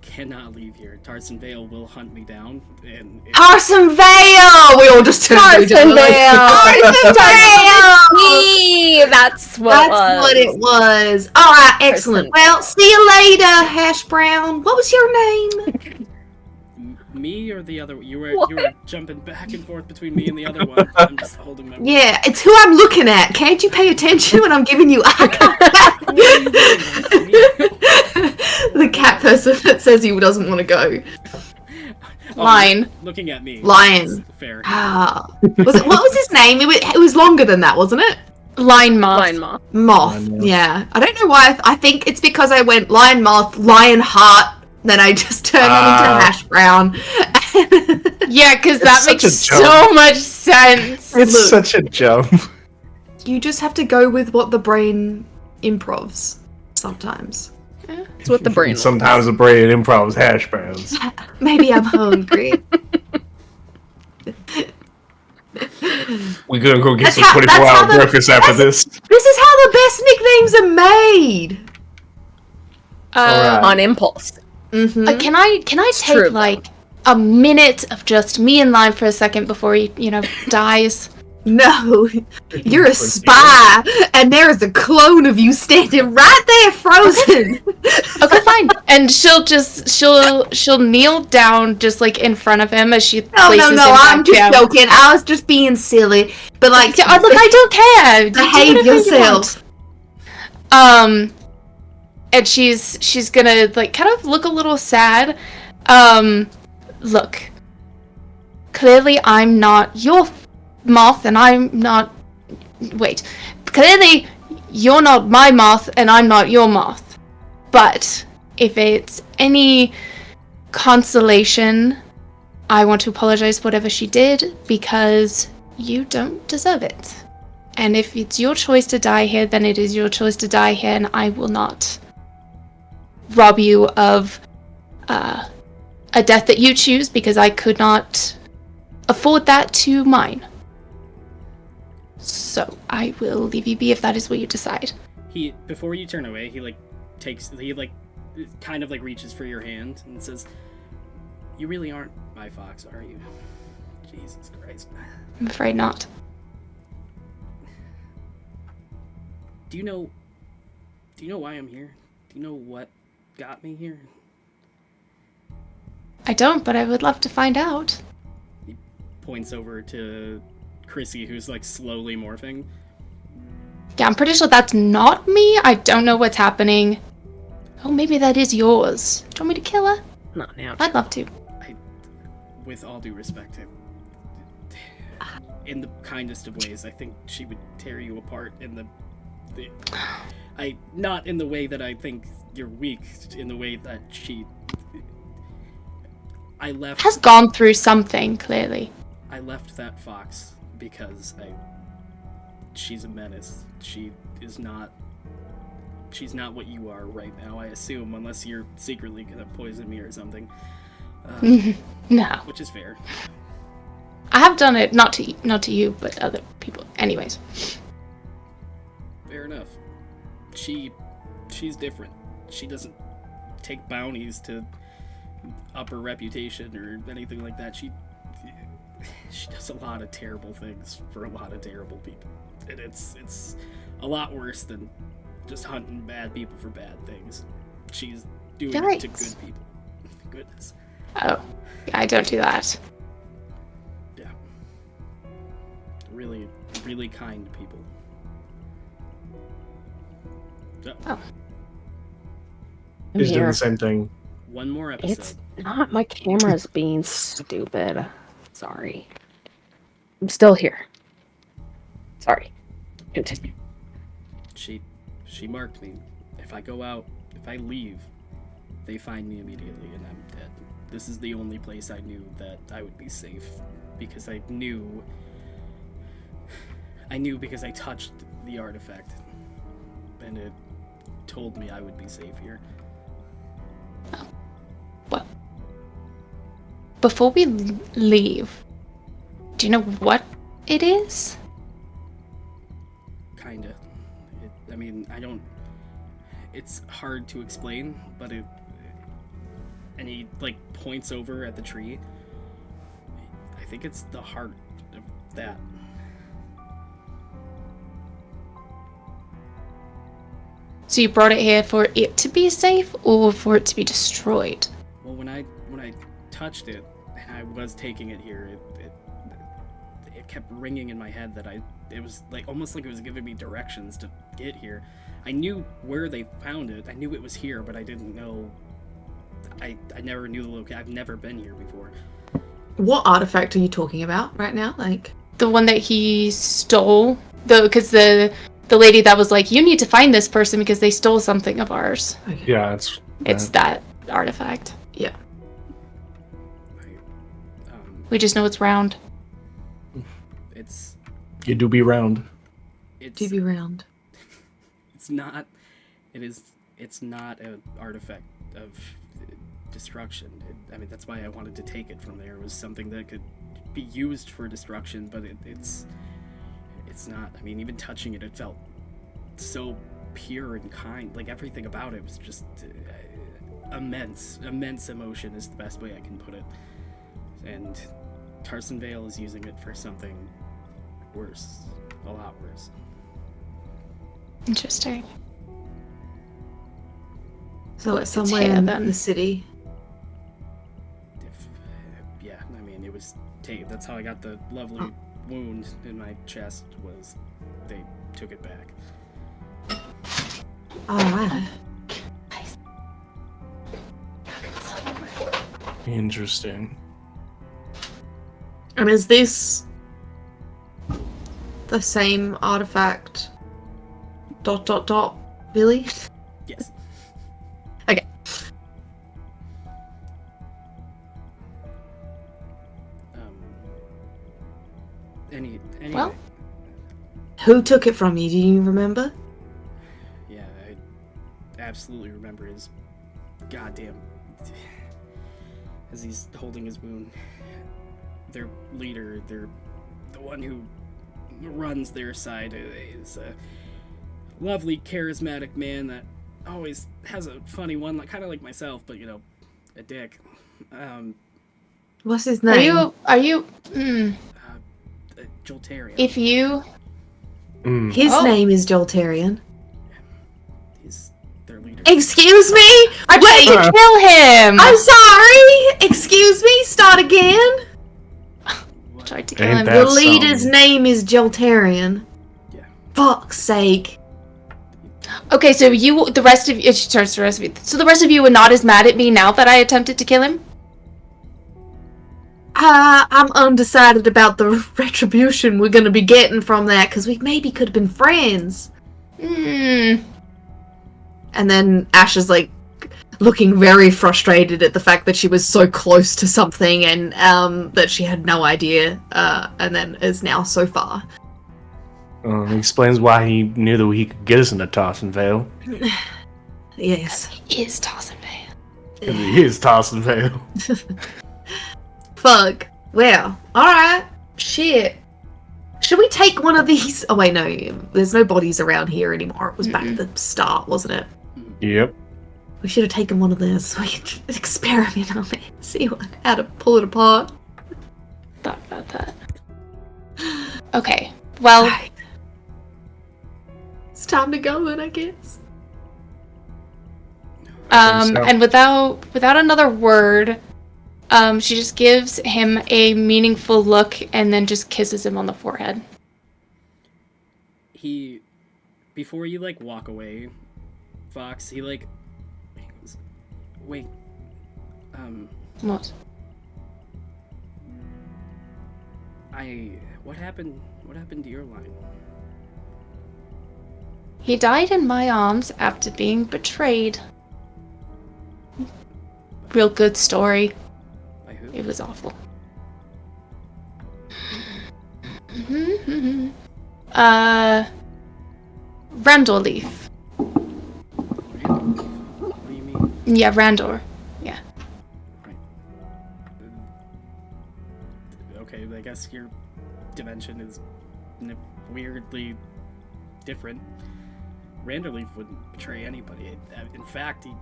cannot leave here. Tarson Vale will hunt me down, and Carson Vale! We all just turned to each Carson other like, Vale! Carson Vale! Me! That's That's what it was. All right, excellent. Carson Well, see you later, Hash Brown. What was your name? me or the other. You were What? jumping back and forth between me and the other one. I'm just holding my. Yeah, it's who I'm looking at. Can't you pay attention when I'm giving you eye contact? The cat person that says he doesn't want to go. Oh, Line. looking at me. Lion. That's fair. Ah, what was his name? It was longer than that, wasn't it? Line moth. Line Moth. Moth. Lion moth. Yeah. I don't know why. I think it's because I went lion moth, lion heart. Then I just turned it into hash brown. Yeah, because that such makes a so joke. much sense. It's Look. such a jump. You just have to go with what the brain improvs sometimes. It's what the brain Sometimes the brain improvs hash browns. Maybe I'm hungry. We're gonna go get That's some how- 24-hour that's how the- breakfast after that's- this. This is how the best nicknames are made. Alright. on impulse. Mm-hmm. Can I take true, though. like a minute of just me in line for a second before he, dies? No, you're a spy, and there is a clone of you standing right there, frozen. Okay, fine. And she'll kneel down just like in front of him as she No, places him I'm back just down. joking. I was just being silly. But like, Yeah, look, I don't care. Do behave whatever you yourself. want. And she's gonna like kind of look a little sad. Look. Clearly, I'm not your moth, and I'm not. Wait. Clearly, you're not my moth, and I'm not your moth. But if it's any consolation, I want to apologize for whatever she did because you don't deserve it. And if it's your choice to die here, then it is your choice to die here, and I will not rob you of a death that you choose because I could not afford that to mine. So I will leave you be if that is what you decide. Before you turn away, he kind of reaches for your hand and says, "You really aren't my fox, are you?" Jesus Christ. I'm afraid not. Do you know why I'm here? Do you know what got me here? I don't, but I would love to find out. He points over to Chrissy, who's slowly morphing. Yeah, I'm pretty sure that's not me. I don't know what's happening. Oh, maybe that is yours. Do you want me to kill her? Not now. I'd love to. With all due respect, in the kindest of ways, I think she would tear you apart not in the way that I think you're weak, in the way that I left... Has gone through something, clearly. I left that fox because she's a menace. She's not what you are right now, I assume, unless you're secretly gonna poison me or something. No. Which is fair. I have done it, not to you, but other people. Anyways. Fair enough. She's different. She doesn't take bounties to up her reputation or anything like that. She does a lot of terrible things for a lot of terrible people. And it's a lot worse than just hunting bad people for bad things. She's doing it to good people. Goodness. Oh, yeah, I don't do that. Yeah. Really, really kind people. Oh. He's doing the same thing. One more episode. It's not my camera's being stupid. Sorry. I'm still here. Sorry. Continue. She marked me. If I go out, if I leave, they find me immediately and I'm dead. This is the only place I knew that I would be safe because I knew because I touched the artifact and it told me I would be safe here. Well, before we leave, do you know what it is? Kinda. I don't... It's hard to explain, but it... And he, points over at the tree. I think it's the heart of that. So you brought it here for it to be safe, or for it to be destroyed? Well, when I touched it, and I was taking it here, it kept ringing in my head that it was almost like it was giving me directions to get here. I knew where they found it. I knew it was here, but I didn't know. I never knew the location. I've never been here before. What artifact are you talking about right now? The one that he stole, because the lady that was like, you need to find this person because they stole something of ours. Okay. Yeah, It's that artifact. Yeah. We just know it's round. It's... You do be round. Do be round. It's not... It's not an artifact of destruction. That's why I wanted to take it from there. It was something that could be used for destruction, but it's not. Even touching it, it felt so pure and kind. Everything about it was just immense emotion is the best way I can put it. And Tarson Vale is using it for something worse. A lot worse. Interesting. So it's It's somewhere here, in then. the city. Yeah, I mean, it was that's how I got the lovely wound in my chest, was they took it back. Alright. Interesting. And is this the same artifact? ... Billy? Yes. Okay. Anyway, Well. Who took it from you? Do you remember? yeah, I absolutely remember his goddamn, as he's holding his wound. Their leader, the one who runs their side, is a lovely, charismatic man that always has a funny one, kind of like myself, but a dick. What's his name? Are you Joltarian. if you His Oh. name is Joltarian. He's their leader. Excuse me? I tried to kill him. I'm sorry! Excuse me? Start again? What? Tried to kill Ain't him. that The leader's something? name is Joltarian. Yeah. Fuck's sake. Okay, so the rest of you. So the rest of you are not as mad at me now that I attempted to kill him. I'm undecided about the retribution we're gonna be getting from that, because we maybe could have been friends. Hmm. And then Ash is like looking very frustrated at the fact that she was so close to something and that she had no idea, and then is now so far. Explains why he knew that he could get us in a toss and fail. Yes. He is tossing man. Because he is toss and fail. Fuck. Well, alright. Shit. Should we take one of these? Oh, wait, no. There's no bodies around here anymore. It was back at the start, wasn't it? Yep. We should have taken one of those so we could experiment on it. See how to pull it apart. Thought about that. Okay. Well, Alright. It's time to go then, I guess. think so. and without another word, she just gives him a meaningful look and then just kisses him on the forehead. He, before you walk away, Fox, he goes, wait, What? what happened to your line? He died in my arms after being betrayed. Real good story. By who? It was awful. Randor Leaf. What do you mean? Yeah, Randor. Yeah. Right. Okay, I guess your dimension is weirdly different. Randerleaf wouldn't betray anybody. In fact, he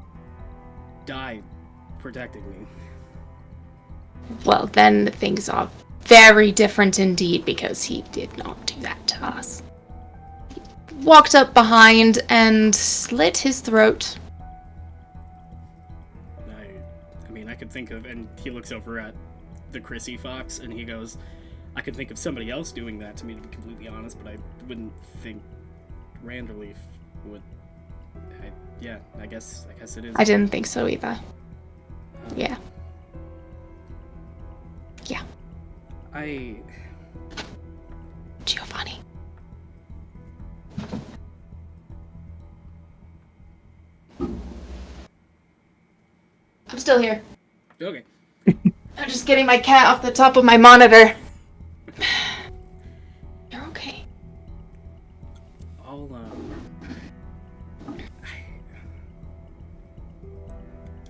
died protecting me. Well, then things are very different indeed because he did not do that to us. He walked up behind and slit his throat. I mean, I could think of, and he looks over at the Chrissy Fox, and he goes, I could think of somebody else doing that to me, to be completely honest, but I wouldn't think Randerleaf would. I guess it is. I didn't think so either. Yeah. Giovanni. I'm still here. Okay. I'm just getting my cat off the top of my monitor. You're okay.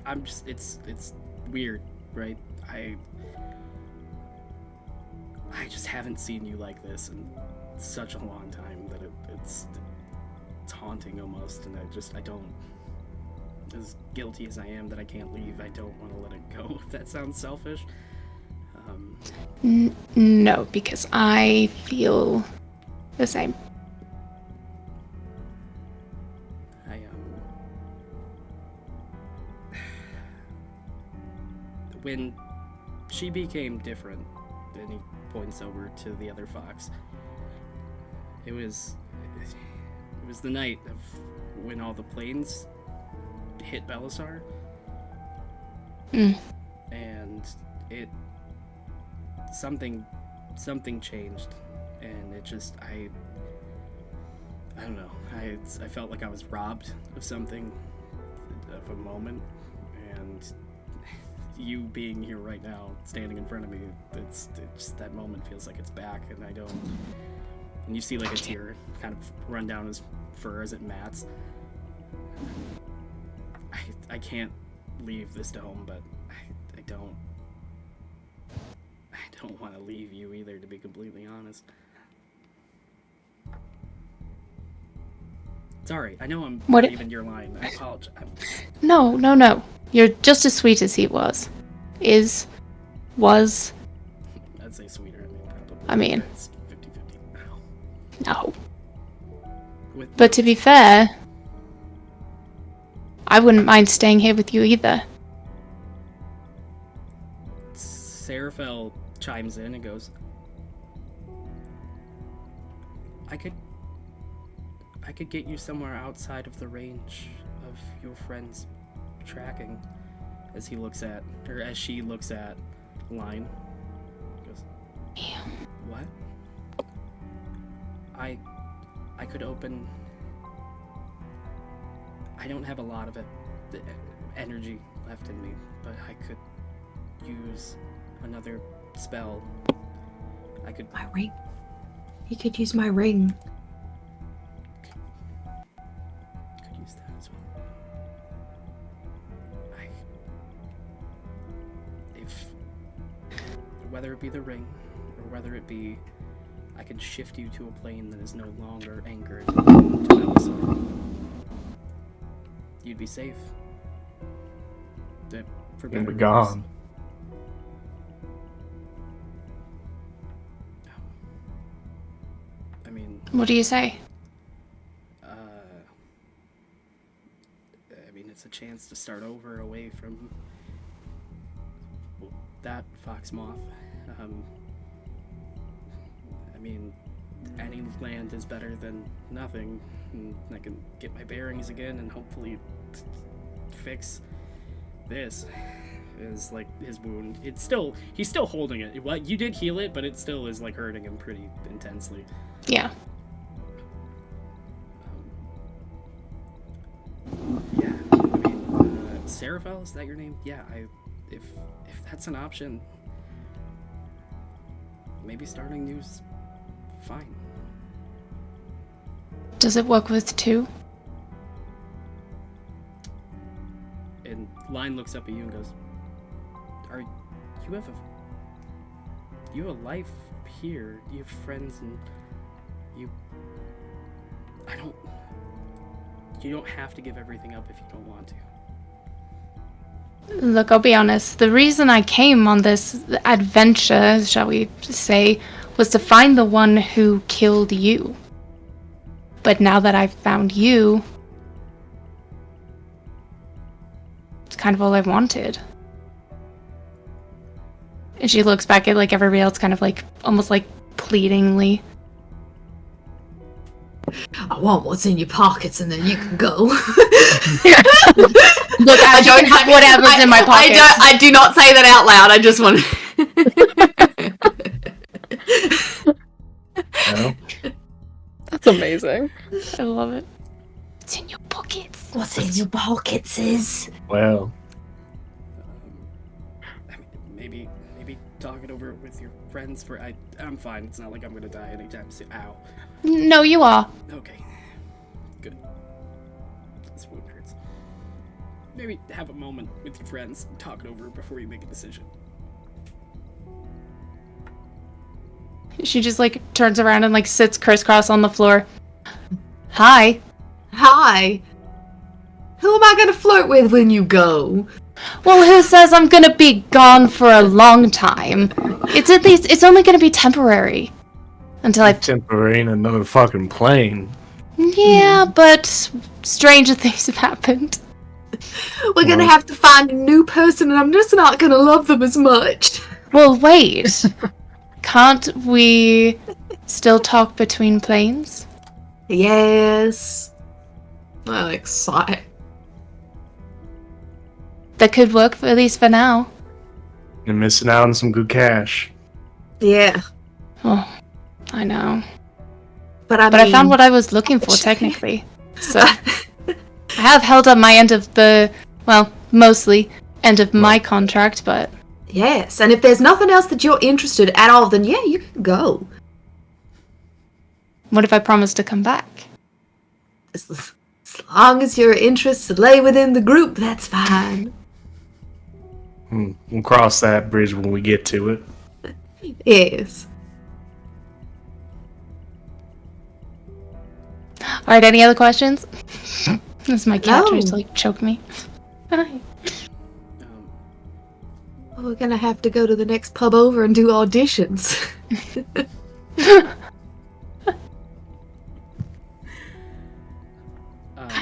I'm just, it's weird, right? I just haven't seen you like this in such a long time that it's haunting almost, and I don't, as guilty as I am that I can't leave, I don't want to let it go, if that sounds selfish. No, because I feel the same. When she became different, and he points over to the other fox, it was the night of when all the planes hit Belisar. And something changed, and it just, I don't know, I felt like I was robbed of something, of a moment, and you being here right now, standing in front of me, it's just, that moment feels like it's back, and and you see like a tear kind of run down his fur as it mats. I can't leave this dome, but I don't want to leave you either, to be completely honest. Sorry, I know I'm leaving your line. I apologize. No. You're just as sweet as he was. Was. I'd say sweeter. Probably. I mean. It's 50-50. No. But to be fair, I wouldn't mind staying here with you either. Seraphel chimes in and goes, I could get you somewhere outside of the range of your friend's tracking. As she looks at Line. Goes, what? I could open. I don't have a lot of energy left in me, but I could use another spell. My ring. You could use my ring. Could use that as well. Whether it be the ring, or whether it be I can shift you to a plane that is no longer anchored to Belisar, you'd be safe. For better You'll be or gone. worse. I mean, What do you say? It's a chance to start over away from that fox moth. Any land is better than nothing, and I can get my bearings again and hopefully fix this. Is like his wound. He's still holding it. Well, you did heal it, but it still is like hurting him pretty intensely. Yeah. Seraphel, is that your name? Yeah, if that's an option, maybe starting new's fine. Does it work with two? And Line looks up at you and goes, you have a life here, you have friends, and you don't have to give everything up if you don't want to. Look, I'll be honest. The reason I came on this adventure, shall we say, was to find the one who killed you. But now that I've found you, it's kind of all I wanted. And she looks back at like everybody else, kind of like almost like pleadingly. I want what's in your pockets, and then you can go. Look, I don't have whatever's in my pockets. I do not say that out loud. I just want No? That's amazing. I love it. It's in your pockets. What's in your pockets is. Well, Maybe talk it over with your friends. I'm fine. It's not like I'm gonna die anytime soon. Ow. No, you are. Okay. Good. This wound hurts. Maybe have a moment with your friends and talk it over before you make a decision. She just like turns around and like sits crisscross on the floor. Hi. Hi. Who am I gonna flirt with when you go? Well, who says I'm gonna be gone for a long time? It's only gonna be temporary. Until I... Temporary in another fucking plane. Yeah, but stranger things have happened. We're gonna have to find a new person, and I'm just not gonna love them as much. Well, wait. Can't we still talk between planes? Yes. I like sigh. That could work, at least for now. You're missing out on some good cash. Yeah. Oh, I know. But I I found what I was looking for, technically. So, I have held up my end of the, well, mostly, end of my contract, but... Yes, and if there's nothing else that you're interested at all, then yeah, you can go. What if I promise to come back? As long as your interests lay within the group, that's fine. We'll cross that bridge when we get to it. Yes. Alright, any other questions? This is my cat No. tries to, like, choke me. Hi. We're gonna have to go to the next pub over and do auditions.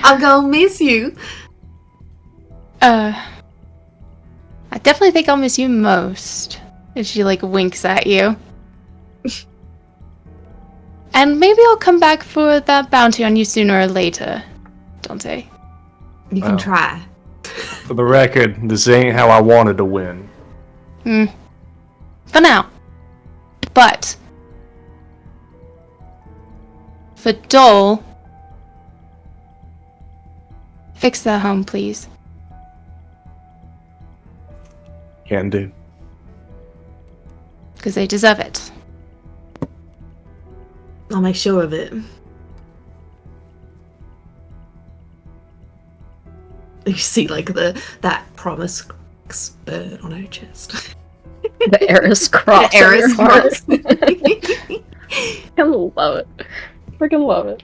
I'm gonna miss you. I definitely think I'll miss you most. And she, like, winks at you. And maybe I'll come back for that bounty on you sooner or later, Dante. You can Wow. try. For the record, this ain't how I wanted to win. For now. But for Dole, fix their home, please. Can do. Because they deserve it. I'll make sure of it. You see, like, that promise bird on her chest. The Eris cross. The Eris cross. I love it. Freaking love it.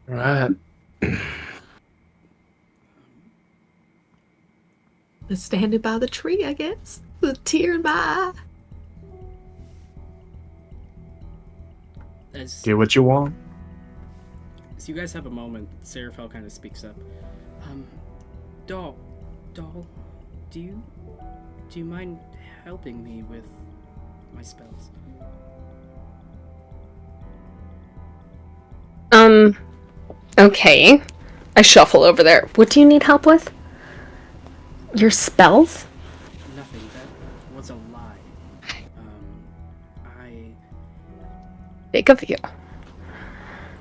Right. Standing by the tree, I guess, with a tear in my eye. As Get what you want. you guys have a moment, Seraphel kind of speaks up. Doll, do you mind helping me with my spells? Okay. I shuffle over there. What do you need help with? Your spells? Nothing. That was a lie. Big of you.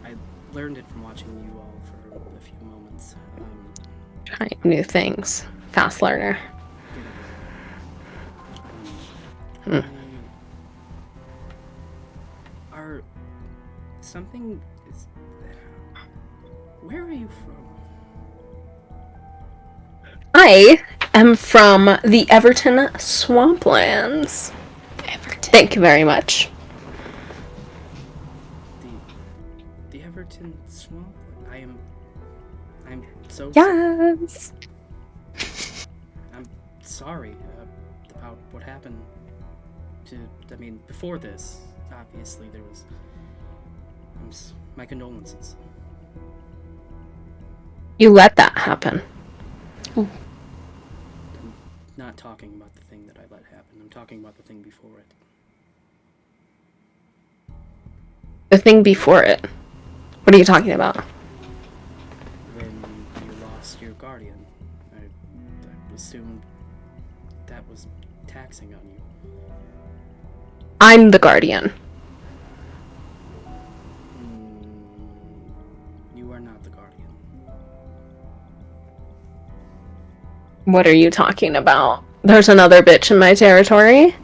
I learned it from watching you all for a few moments. Trying new things. Fast learner. Are something is. Where are you from? I am from the Everton Swamplands. Everton. Thank you very much. The Everton Swamp. I'm so Yes. I'm sorry about what happened to. I mean, before this, obviously there was. My condolences. You let that happen. I'm not talking about the thing that I let happen. I'm talking about the thing before it. The thing before it. What are you talking about? When you lost your guardian, I assumed that was taxing on you. I'm the guardian. You are not the guardian. What are you talking about? There's another bitch in my territory.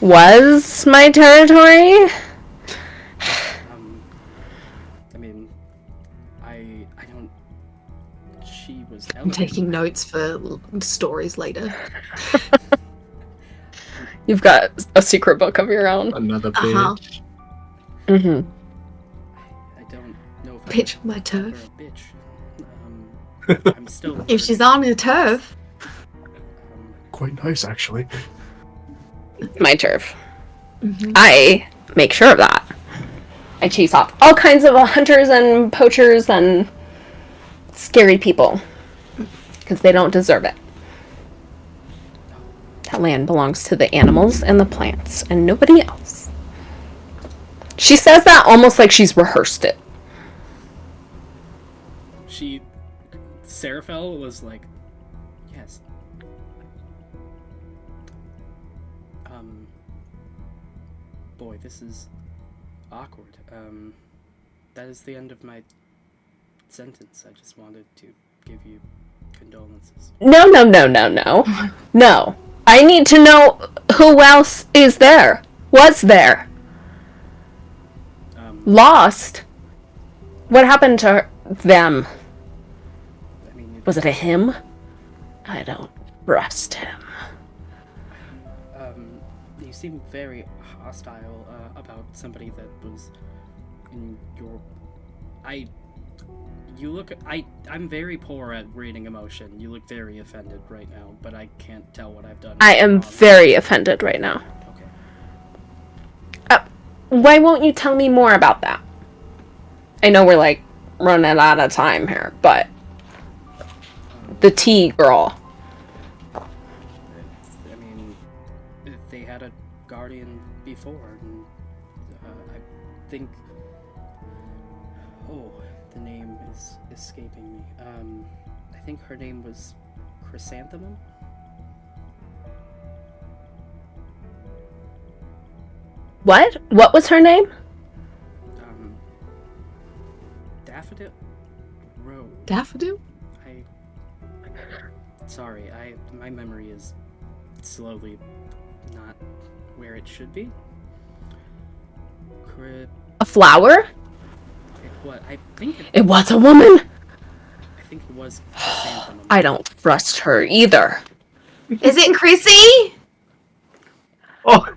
Was my territory? I mean, I don't. She was. I'm taking notes for stories later. You've got a secret book of your own. Another Uh-huh. bitch. Mm-hmm. I don't know if Bitch, I my would call her turf. a bitch. I'm still. If she's on her turf. Quite nice, actually. My turf. Mm-hmm. I make sure of that. I chase off all kinds of hunters and poachers and scary people. Because they don't deserve it. That land belongs to the animals and the plants and nobody else. She says that almost like she's rehearsed it. Seraphel was like, yes. Boy, this is awkward. That is the end of my sentence. I just wanted to give you condolences. No. No. I need to know who else is there. Was there. Lost. What happened to them? I mean, Was it a him? I don't trust him. you seem very hostile about somebody that was in your. I'm very poor at reading emotion. You look very offended right now, but I can't tell what I've done. I am very offended right now. Okay. Why won't you tell me more about that? I know we're like running out of time here, but the tea girl. I mean, they had a guardian before, and I think. Oh, the name is escaping me. I think her name was Chrysanthemum. What? What was her name? Daffodil. Rose. Daffodil? Sorry, my memory is slowly not where it should be. A flower? I think It was a woman? I think it was chrysanthemum. I don't trust her either. Is it Chrissy? Oh.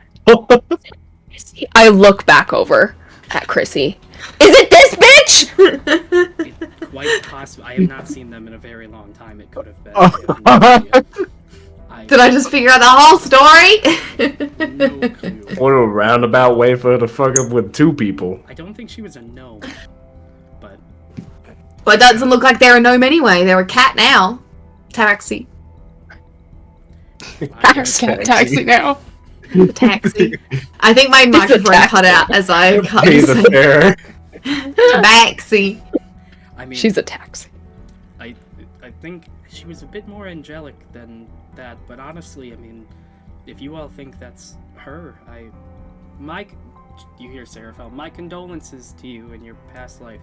I look back over at Chrissy. Is it this bitch? It quite possible. I have not seen them in a very long time. It could have been. I have no idea. Did I just figure out the whole story? No clue. What a roundabout way for her to fuck up with two people. I don't think she was a gnome, but Well, it doesn't look like they're a gnome anyway. They're a cat now. Taxi. Taxi now. Taxi. I think my microphone taxi. cut out as I cut Pay the fare. Taxi. I mean, She's a taxi. I think she was a bit more angelic than that. But honestly, I mean, if you all think that's her, you hear Seraphel? My condolences to you in your past life.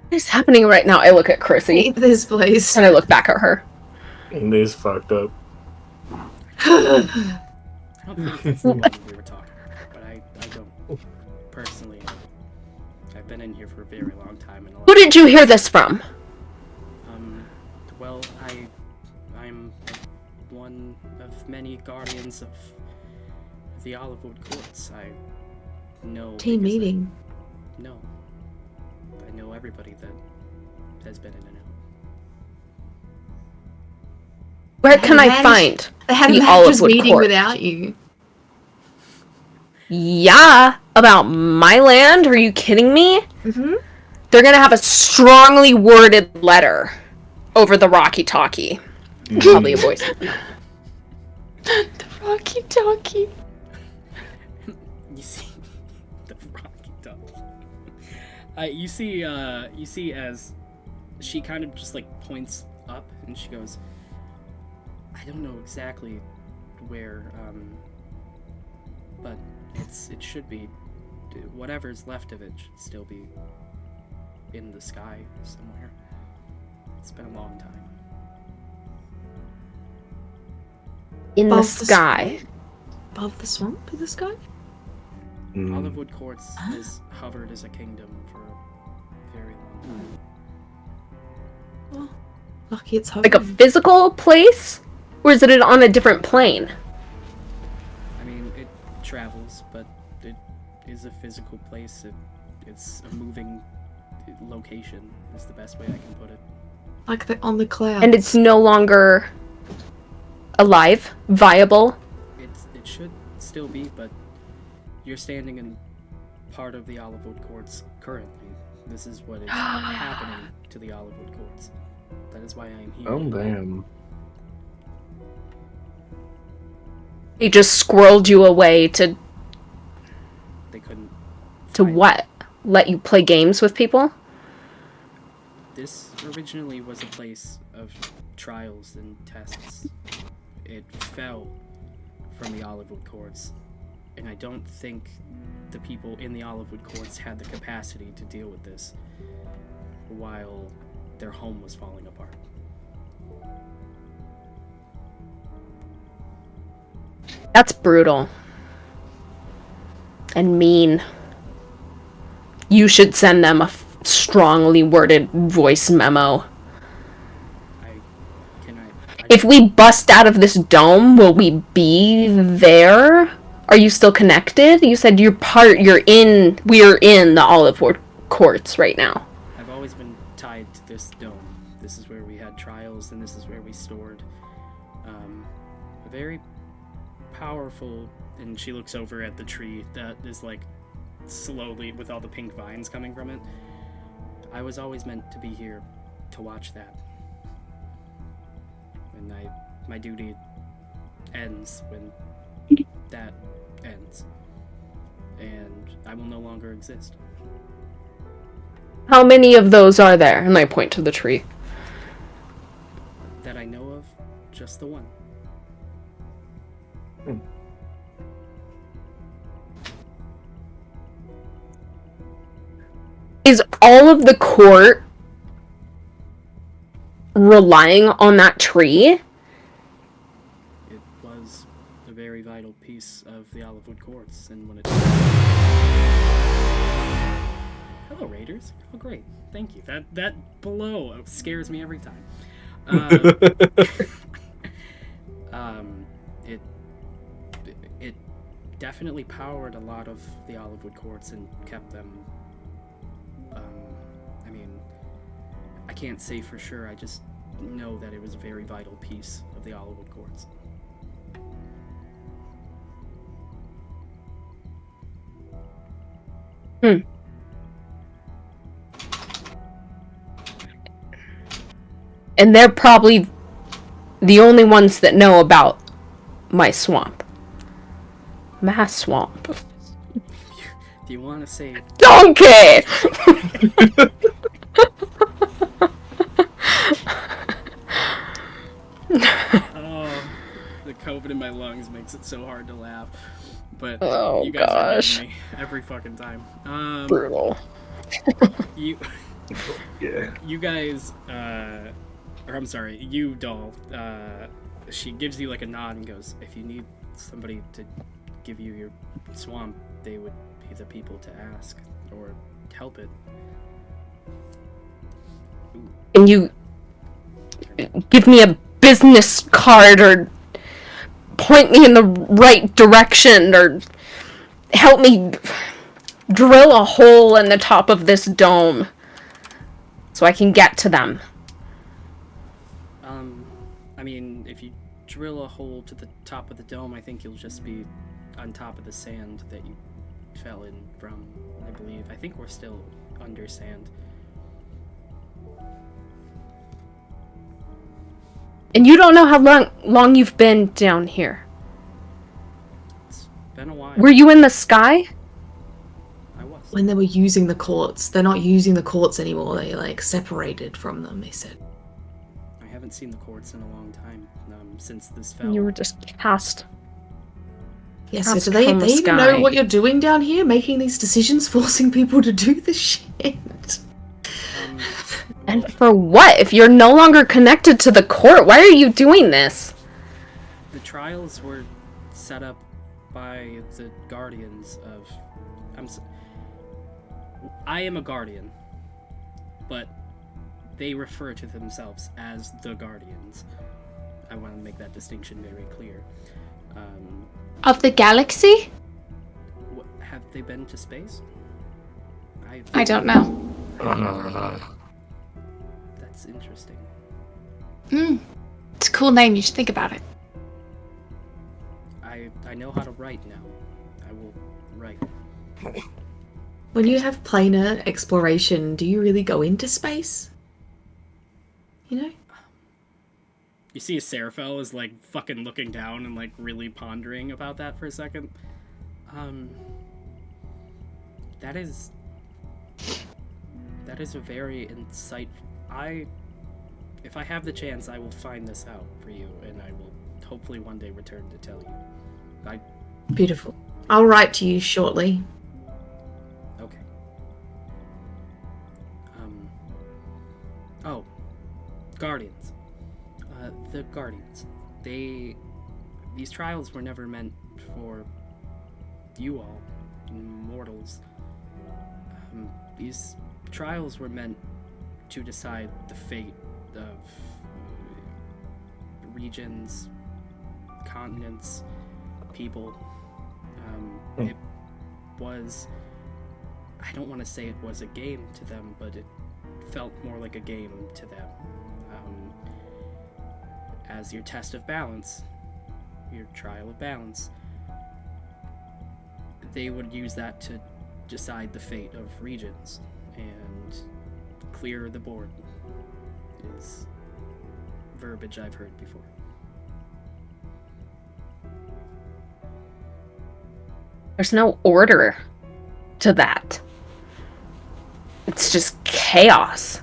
What is happening right now? I look at Chrissy Eat this place. and I look back at her. And this fucked up. I don't think that's the one we were talking about, but I don't personally. I've been in here for a very long time, and Who did you hear this from? Well, I'm one of many guardians of the Olivewood Courts. I know. Team because meeting. I know everybody that has been in and out. Where can I managed- find They haven't the had this Olivewood meeting Court? without you. Yeah, about my land? Are you kidding me? Mm-hmm. They're gonna have a strongly worded letter over the Rocky Talkie. Probably a voice. The Rocky Talkie. You see, the Rocky Talkie. You see as she kind of just like points up and she goes, I don't know exactly where, but it should be, whatever's left of it should still be in the sky somewhere. It's been a long time. In the Above the sky. Above the swamp in the sky? Olivewood Courts has hovered as a kingdom for a very long time. Lucky it's home. Like a physical place? Or is it on a different plane? I mean, it travels, but it is a physical place. It's a moving location is the best way I can put it. Like the on the clouds. And it's no longer alive, viable. It should still be, but you're standing in part of the Olivewood Courts currently. This is what is happening to the Olivewood Courts. That is why I am here. Oh damn. He just squirreled you away to They couldn't. what? Let you play games with people? This originally was a place of trials and tests. It fell from the Olivewood Courts, and I don't think the people in the Olivewood Courts had the capacity to deal with this while their home was falling apart. That's brutal. And mean. You should send them a strongly worded voice memo. If we bust out of this dome, will we be there? Are you still connected? You said we're in the Olivewood Courts right now. I've always been tied to this dome. This is where we had trials, and this is where we stored a very powerful, and she looks over at the tree that is like slowly with all the pink vines coming from it. I was always meant to be here to watch that. And my duty ends when that ends. And I will no longer exist. How many of those are there? And I point to the tree. That I know of, just the one. Is all of the court relying on that tree? It was a very vital piece of the Olivewood Courts, and when it... Hello, Raiders. Oh, great. Thank you. That below scares me every time. It definitely powered a lot of the Olivewood Courts and kept them... I mean, I can't say for sure. I just know that it was a very vital piece of the Olivewood Courts. And they're probably the only ones that know about my swamp. Mass swamp. Do you want to say... Donkey! Oh, the COVID in my lungs makes it so hard to laugh. But Oh, you guys gosh. are getting me every fucking time. Brutal. You Yeah. you guys, or I'm sorry, you, doll, she gives you like a nod and goes, if you need somebody to give you your swamp, they would be the people to ask, or help it. Ooh. Can you give me a business card or point me in the right direction or help me drill a hole in the top of this dome so I can get to them? I mean, if you drill a hole to the top of the dome, I think you'll just be on top of the sand that you fell in from, I believe. I think we're still under sand. And you don't know how long you've been down here. It's been a while. Were you in the sky? I was. When they were using the courts, they're not using the courts anymore. They like separated from them. They said. I haven't seen the courts in a long time, since this fell. You were just cast. Yeah. So Cast do they from the even know sky. what you're doing down here, making these decisions, forcing people to do this shit? And for what? If you're no longer connected to the court, why are you doing this? The trials were set up by the guardians of... I am a guardian, but they refer to themselves as the guardians. I want to make that distinction very clear. Of the galaxy? Have they been to space? I don't know. That's interesting. It's a cool name. You should think about it. I know how to write now. I will write. When you have planar exploration, do you really go into space? You know? You see Seraphel is like fucking looking down and like really pondering about that for a second. That is a very insightful. If I have the chance, I will find this out for you, and I will hopefully one day return to tell you. Beautiful. I'll write to you shortly. Okay. Oh, Guardians. The Guardians. These trials were never meant for you all, mortals. These trials were meant to decide the fate of regions, continents, people. It was, I don't want to say it was a game to them, but it felt more like a game to them. As your test of balance, your trial of balance, they would use that to decide the fate of regions and clear the board, is verbiage I've heard before. There's no order to that. It's just chaos.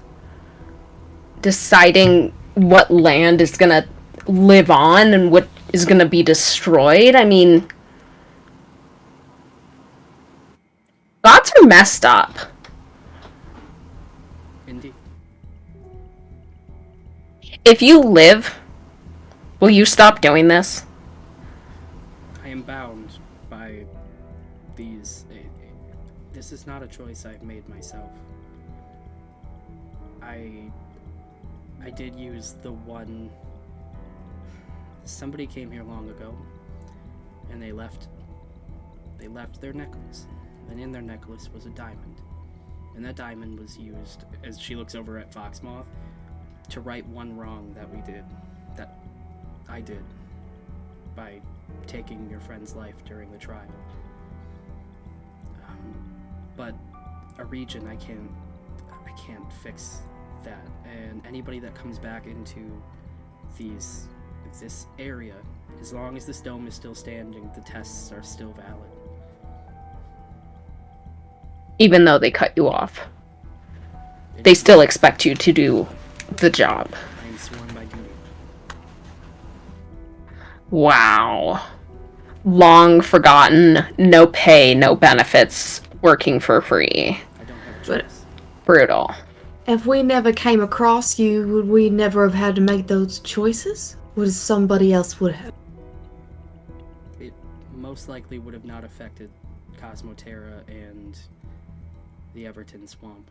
Deciding what land is gonna live on and what is gonna be destroyed. I mean, gods are messed up. Indeed. If you live, will you stop doing this? I am bound by these. This is not a choice I've made myself. I did use the one. Somebody came here long ago, and they left their necklace, and in their necklace was a diamond, and that diamond was used, as she looks over at Foxmoth, to right one wrong that I did, by taking your friend's life during the trial. But a region, I can't fix that, and anybody that comes back into this area, as long as this dome is still standing, the tests are still valid. Even though they cut you off, they still expect you to do the job. I am sworn by duty. Wow. Long forgotten, no pay, no benefits, working for free. I don't have a But- choice. Brutal. If we never came across you, would we never have had to make those choices? Would somebody else would have? It most likely would have not affected Cosmoterra and the Everton Swamp.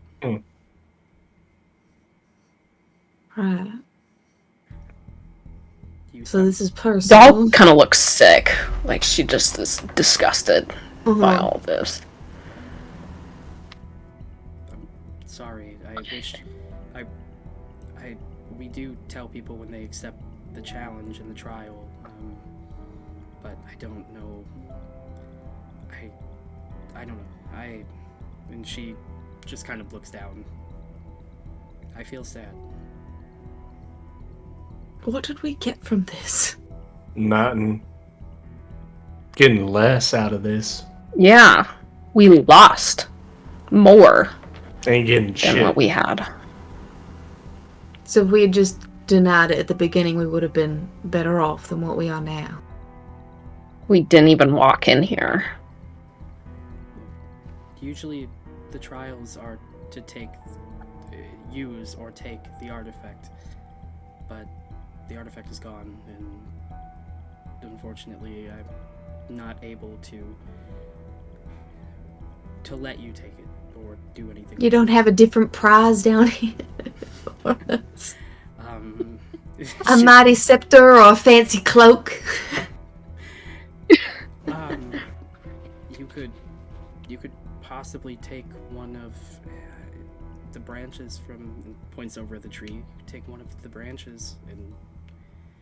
Right. You So sound- this is personal. Doll kind of looks sick. Like she just is disgusted by all this. I'm sorry. I wish we do tell people when they accept the challenge and the trial, but I don't know. I don't know. And she just kind of looks down. I feel sad. What did we get from this? Nothing. Getting less out of this. Yeah. We lost more Ain't getting than shit. what we had. So if we had just denied it at the beginning, we would have been better off than what we are now. We didn't even walk in here. Usually the trials are to use or take the artifact, but the artifact is gone, and unfortunately I'm not able to let you take it or do anything. You don't have a different prize down here? for us? A mighty scepter or a fancy cloak? You could possibly take one of the branches from, and points over the tree. You take one of the branches and...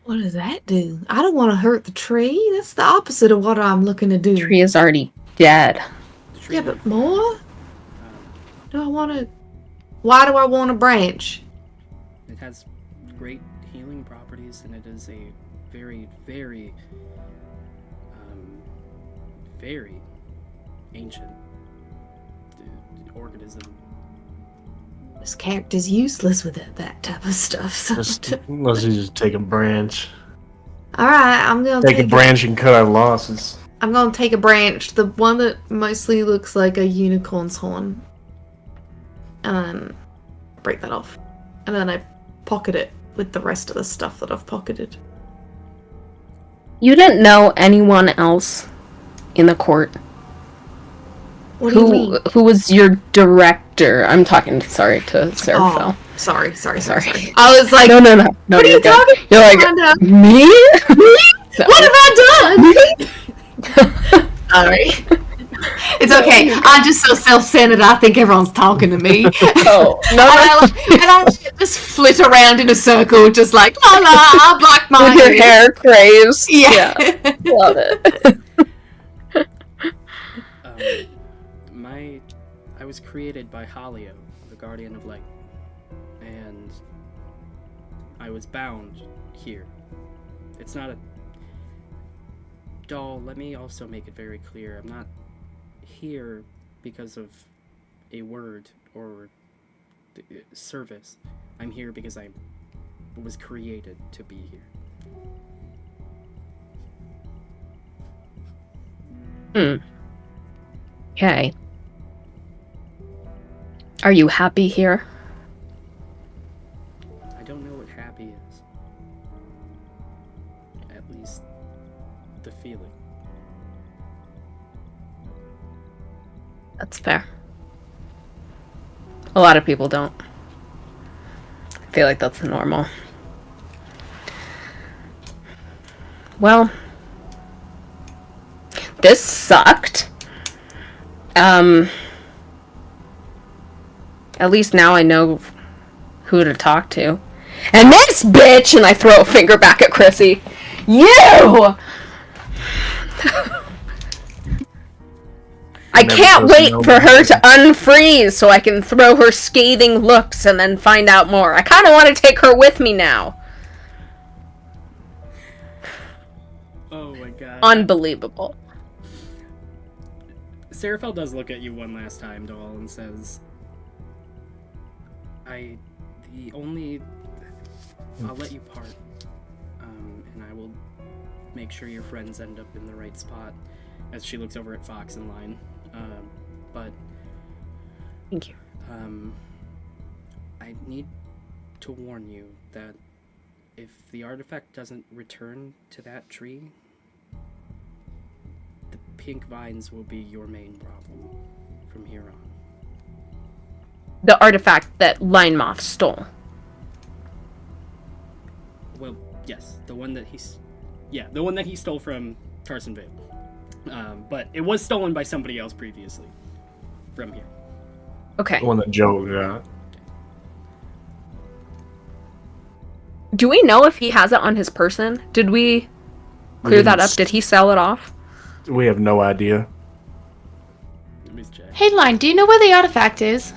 What does that do? I don't want to hurt the tree. That's the opposite of what I'm looking to do. The tree is already dead. The tree Yeah, but more? Do I want to... Why do I want a branch? It has great healing properties, and it is a very, very, very ancient organism. This character's useless with that type of stuff. So Unless you just take a branch. Alright, I'm gonna Take a branch and cut our losses. I'm gonna take a branch, the one that mostly looks like a unicorn's horn. And break that off. And then I pocket it with the rest of the stuff that I've pocketed. You didn't know anyone else in the court? What do you mean? Who was your director? I'm talking, sorry, to Seraphel. Oh, sorry. I was like, No, what are you you're good. talking You're like, about? me? No. What have I done? Sorry. It's okay. I'm just so self-centered. I think everyone's talking to me. Oh, and no. I just flit around in a circle, just like la la. I block my With your ears. hair craves. Yeah. Love it. I was created by Halio, the Guardian of Light, and I was bound here. It's not a... Doll, let me also make it very clear. I'm not here because of a word or service. I'm here because I was created to be here. Okay. Are you happy here? I don't know what happy is. At least the feeling. That's fair. A lot of people don't. I feel like that's normal. Well, this sucked. At least now I know who to talk to. And this bitch! And I throw a finger back at Chrissy. You! I can't wait for her to unfreeze so I can throw her scathing looks and then find out more. I kind of want to take her with me now. Oh my god. Unbelievable. Seraphel does look at you one last time, Doll, and says, I'll let you part, and I will make sure your friends end up in the right spot, as she looks over at Fox and Line, but... Thank you. I need to warn you that if the artifact doesn't return to that tree, the pink vines will be your main problem from here on. The artifact that Line Moth stole. Well, yes, the one that he stole from Tarson Vale. But it was stolen by somebody else previously from here. Okay. The one that Joe got. Do we know if he has it on his person? Did we clear that up? Did he sell it off? We have no idea. Let me check. Hey, Line, do you know where the artifact is?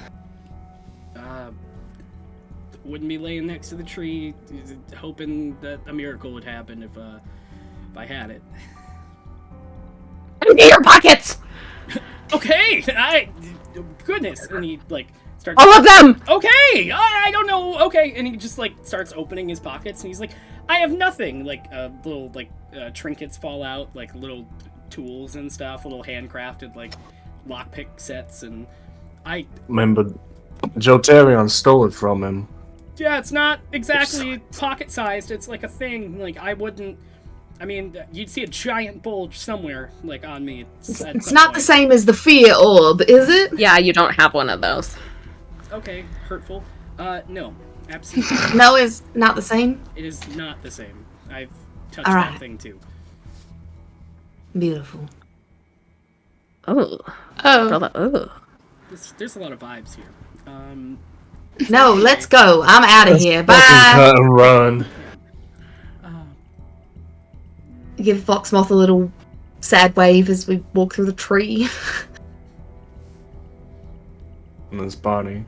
Wouldn't be laying next to the tree, hoping that a miracle would happen if I had it. Empty your pockets! Okay, goodness, and he starts. All of them! Okay, I don't know. Okay, and he just starts opening his pockets, and he's like, I have nothing. Little trinkets fall out, little tools and stuff, little handcrafted lockpick sets, and I Remember, Joe Terrion stole it from him. Yeah, it's not exactly pocket-sized. It's like a thing. You'd see a giant bulge somewhere, on me. It's not the same as the fear orb, is it? Yeah, you don't have one of those. Okay, hurtful. No, absolutely. No, it's not the same. It is not the same. I've touched All right. that thing too. Beautiful. Oh. Oh. Oh. There's a lot of vibes here. No, let's go. I'm out of here. Fucking Bye. cut and run. Give Foxmoth a little sad wave as we walk through the tree. In his body.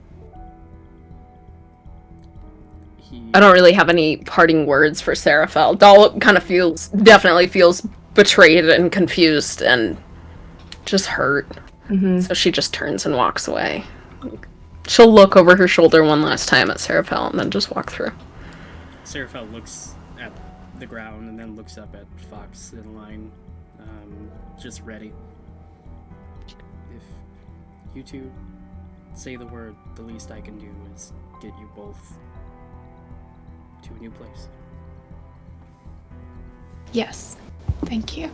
I don't really have any parting words for Seraphel. Doll kind of definitely feels betrayed and confused and just hurt. Mm-hmm. So she just turns and walks away. She'll look over her shoulder one last time at Seraphel and then just walk through. Seraphel looks at the ground and then looks up at Fox in line, just ready. If you two say the word, the least I can do is get you both to a new place. Yes. Thank you.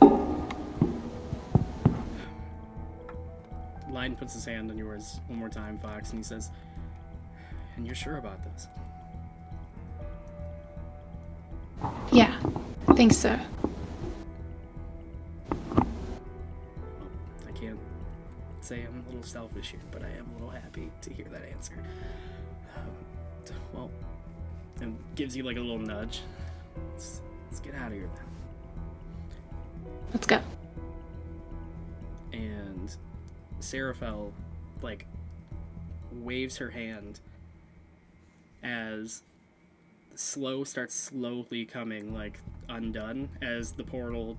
Line puts his hand on yours one more time, Fox, and he says, "And you're sure about this?" Yeah. I think so. I can't say I'm a little selfish here, but I am a little happy to hear that answer. Well, and gives you like a little nudge. Let's get out of here then. Let's go. And Seraphel, like, waves her hand as Slow starts slowly coming, like, undone as the portal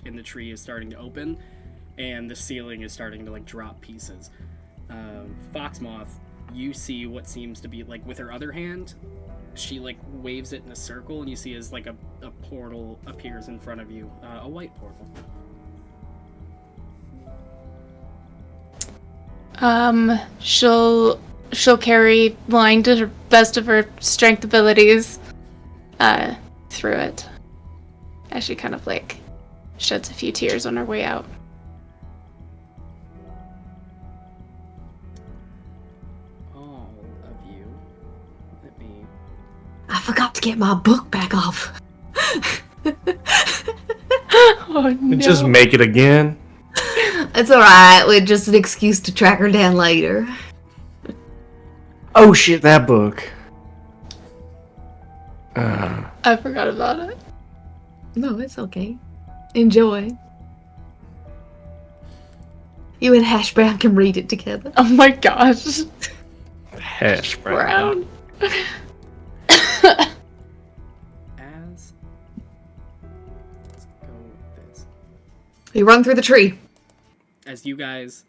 in the tree is starting to open and the ceiling is starting to, like, drop pieces. Foxmoth, you see what seems to be, like, with her other hand, she, like, waves it in a circle and you see as, like, a portal appears in front of you, a white portal. She'll carry Line to the best of her strength abilities, through it. As she kind of like sheds a few tears on her way out. All of you, let me... I forgot to get my book back off. Oh no. Just make it again. It's alright, we're just an excuse to track her down later. Oh shit, that book. I forgot about it. No, it's okay. Enjoy. You and Hash Brown can read it together. Oh my gosh. Hash brown. Brown. Let's go with this. We run through the tree. As you guys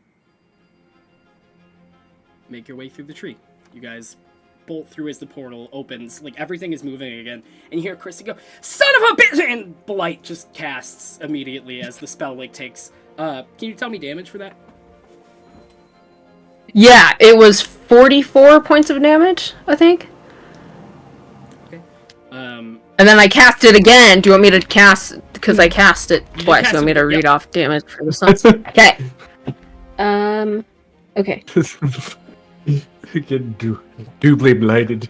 make your way through the tree, you guys bolt through as the portal opens, like everything is moving again, and you hear Christy go, "Son of a bitch!" and Blight just casts immediately as the spell like takes. Can you tell me damage for that? Yeah, it was 44 points of damage, I think. Okay. And then I cast it again. Do you want me to cast... Because I cast it You twice. cast You want me it, to read yep. off damage for this one? Okay. Okay. Get doubly blighted.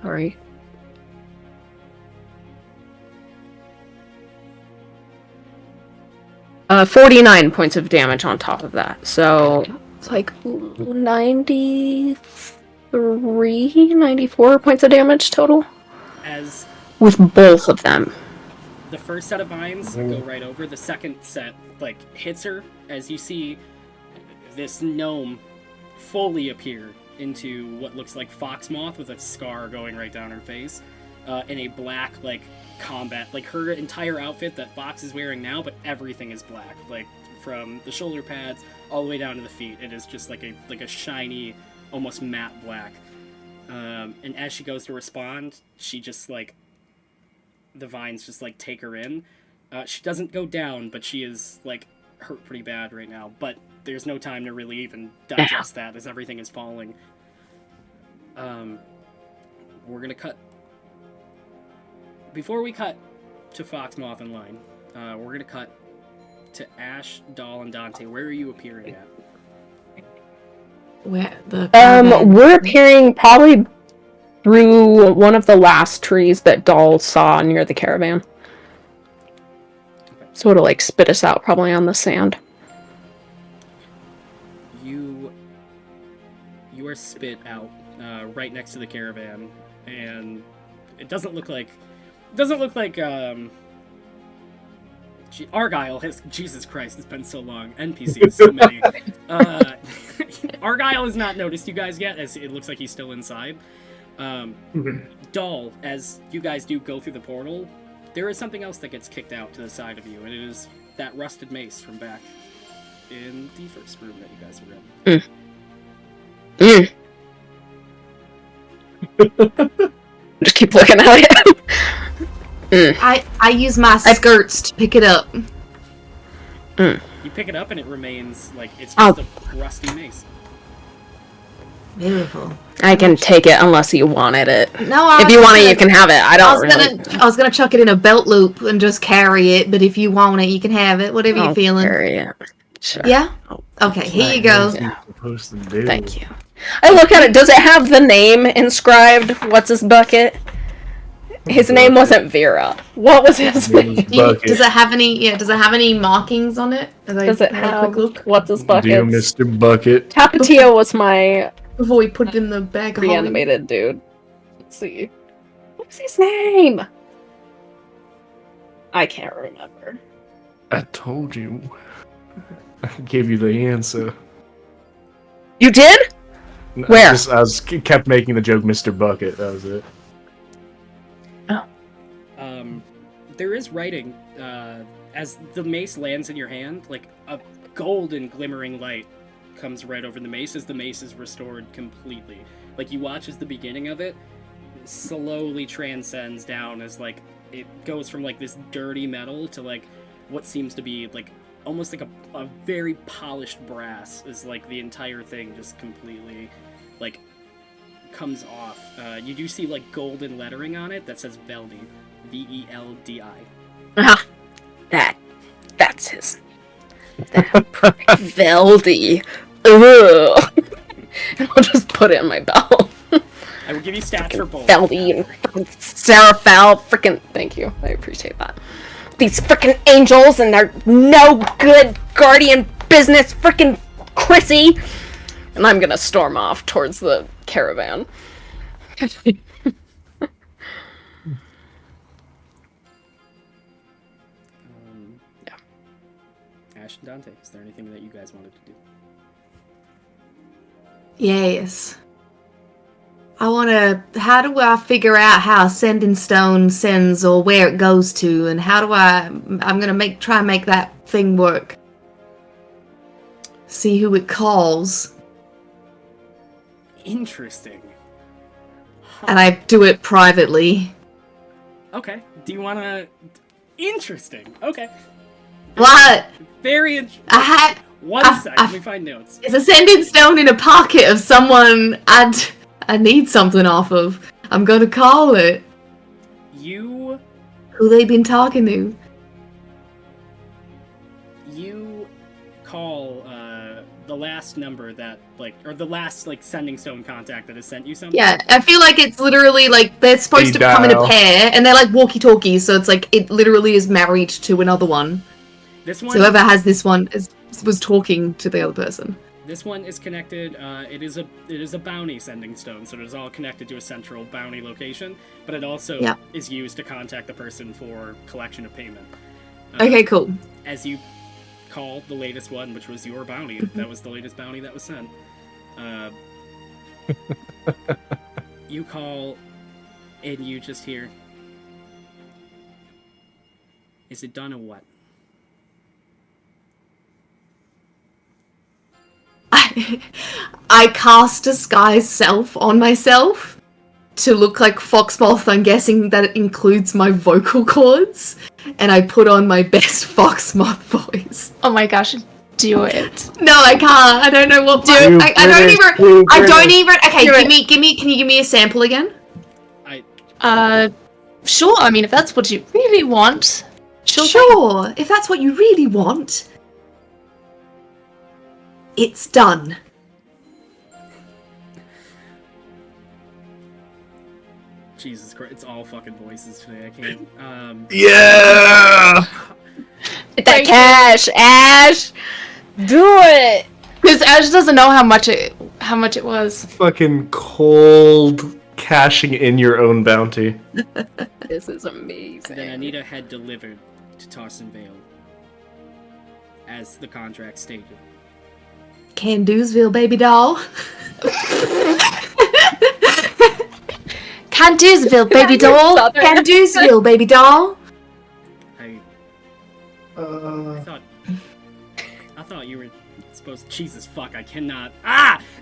Sorry. Uh, 49 points of damage on top of that. So it's like 94 points of damage total. As With both of them. the first set of vines go right over, the second set like hits her as you see this gnome fully appear into what looks like Foxmoth with a scar going right down her face, in a black like combat, like her entire outfit that Fox is wearing now, but everything is black, like from the shoulder pads all the way down to the feet. It is just like a shiny, almost matte black. And as she goes to respond, she just like the vines just like take her in. She doesn't go down, but she is like hurt pretty bad right now. But there's no time to really even digest that as everything is falling. We're gonna cut. Before we cut to Foxmoth and Line, we're gonna cut to Ash, Doll, and Dante. Where are you appearing at? Where the We're appearing probably through one of the last trees that Doll saw near the caravan. So it'll like spit us out probably on the sand. You are spit out right next to the caravan, and it doesn't look like Argyle has. Jesus Christ, it's been so long. NPCs, so many. Argyle has not noticed you guys yet, as it looks like he's still inside. Dull, as you guys do go through the portal, there is something else that gets kicked out to the side of you, and it is that rusted mace from back in the first room that you guys were in. Just keep looking at it. I use my skirts to pick it up. You pick it up and it remains like it's just a rusty mace. Beautiful. I can take it unless you wanted it. No, if you want it, you can have it. I was gonna chuck it in a belt loop and just carry it, but if you want it, you can have it. Whatever you're feeling. Carry it. Sure. Yeah. Okay, here you go. Supposed to do. Thank you. I look at it. Does it have the name inscribed? What's his bucket? His name wasn't Vera. What was his name? Does it have any? Yeah. Does it have any markings on it? Does it have? What's his bucket? Dear Mr. Bucket. Tapatio was my before we put it in the bag of reanimated dude. Let's see. What's his name? I can't remember. I told you. I gave you the answer. You did? Where? I kept making the joke, Mr. Bucket. That was it. There is writing as the mace lands in your hand, like a golden glimmering light comes right over the mace as the mace is restored completely. Like you watch as the beginning of it slowly transcends down as like it goes from like this dirty metal to like what seems to be like almost like a very polished brass, is like the entire thing just completely like comes off. You do see like golden lettering on it that says Veldi. Veldi. That's his. Veldi. Ugh. I'll just put it in my belt. I will give you stats for both. Veldi and Seraphal. Freaking thank you. I appreciate that. These freaking angels and their no good guardian business. Freaking Chrissy. And I'm gonna storm off towards the caravan. Ash and Dante, is there anything that you guys wanted to do? Yes. How do I figure out how Sending Stone sends or where it goes to, and I'm gonna try and make that thing work. See who it calls. Interesting. Huh. And I do it privately. Okay. Do you wanna... Interesting. Okay. What? Very interesting. One second, let me find notes. It's a Sending Stone in a pocket of someone I need something off of. I'm gonna call it. Who they been talking to? You call the last number that or the last Sending Stone contact that has sent you something. Yeah, I feel like it's literally they're supposed to come in a pair, and they're like walkie-talkies, so it's it literally is married to another one. This one. So whoever has this one was talking to the other person. This one is connected. It is a bounty Sending Stone, so it is all connected to a central bounty location. But it also is used to contact the person for collection of payment. Okay, cool. As you call the latest one, which was your bounty, that was the latest bounty that was sent. You call, and you just hear, "Is it done or what?" I cast Disguise Self on myself to look like Foxmoth. I'm guessing that it includes my vocal cords, and I put on my best Foxmoth voice. Oh my gosh, do it. No, I can't. I don't know what to do. I don't even. Okay, can you give me a sample again? Sure. I mean, if that's what you really want. Sure. If that's what you really want. It's done. Jesus Christ, it's all fucking voices today. I can't. Yeah! Get that cash, Ash. Do it. Because Ash doesn't know how much it was. Fucking cold cashing in your own bounty. This is amazing. Then Anita had delivered to Tarson Vale, as the contract stated. Candoosville, baby doll. Candoosville, baby doll. Candoosville, baby doll. I thought you were supposed to. Jesus fuck, I cannot.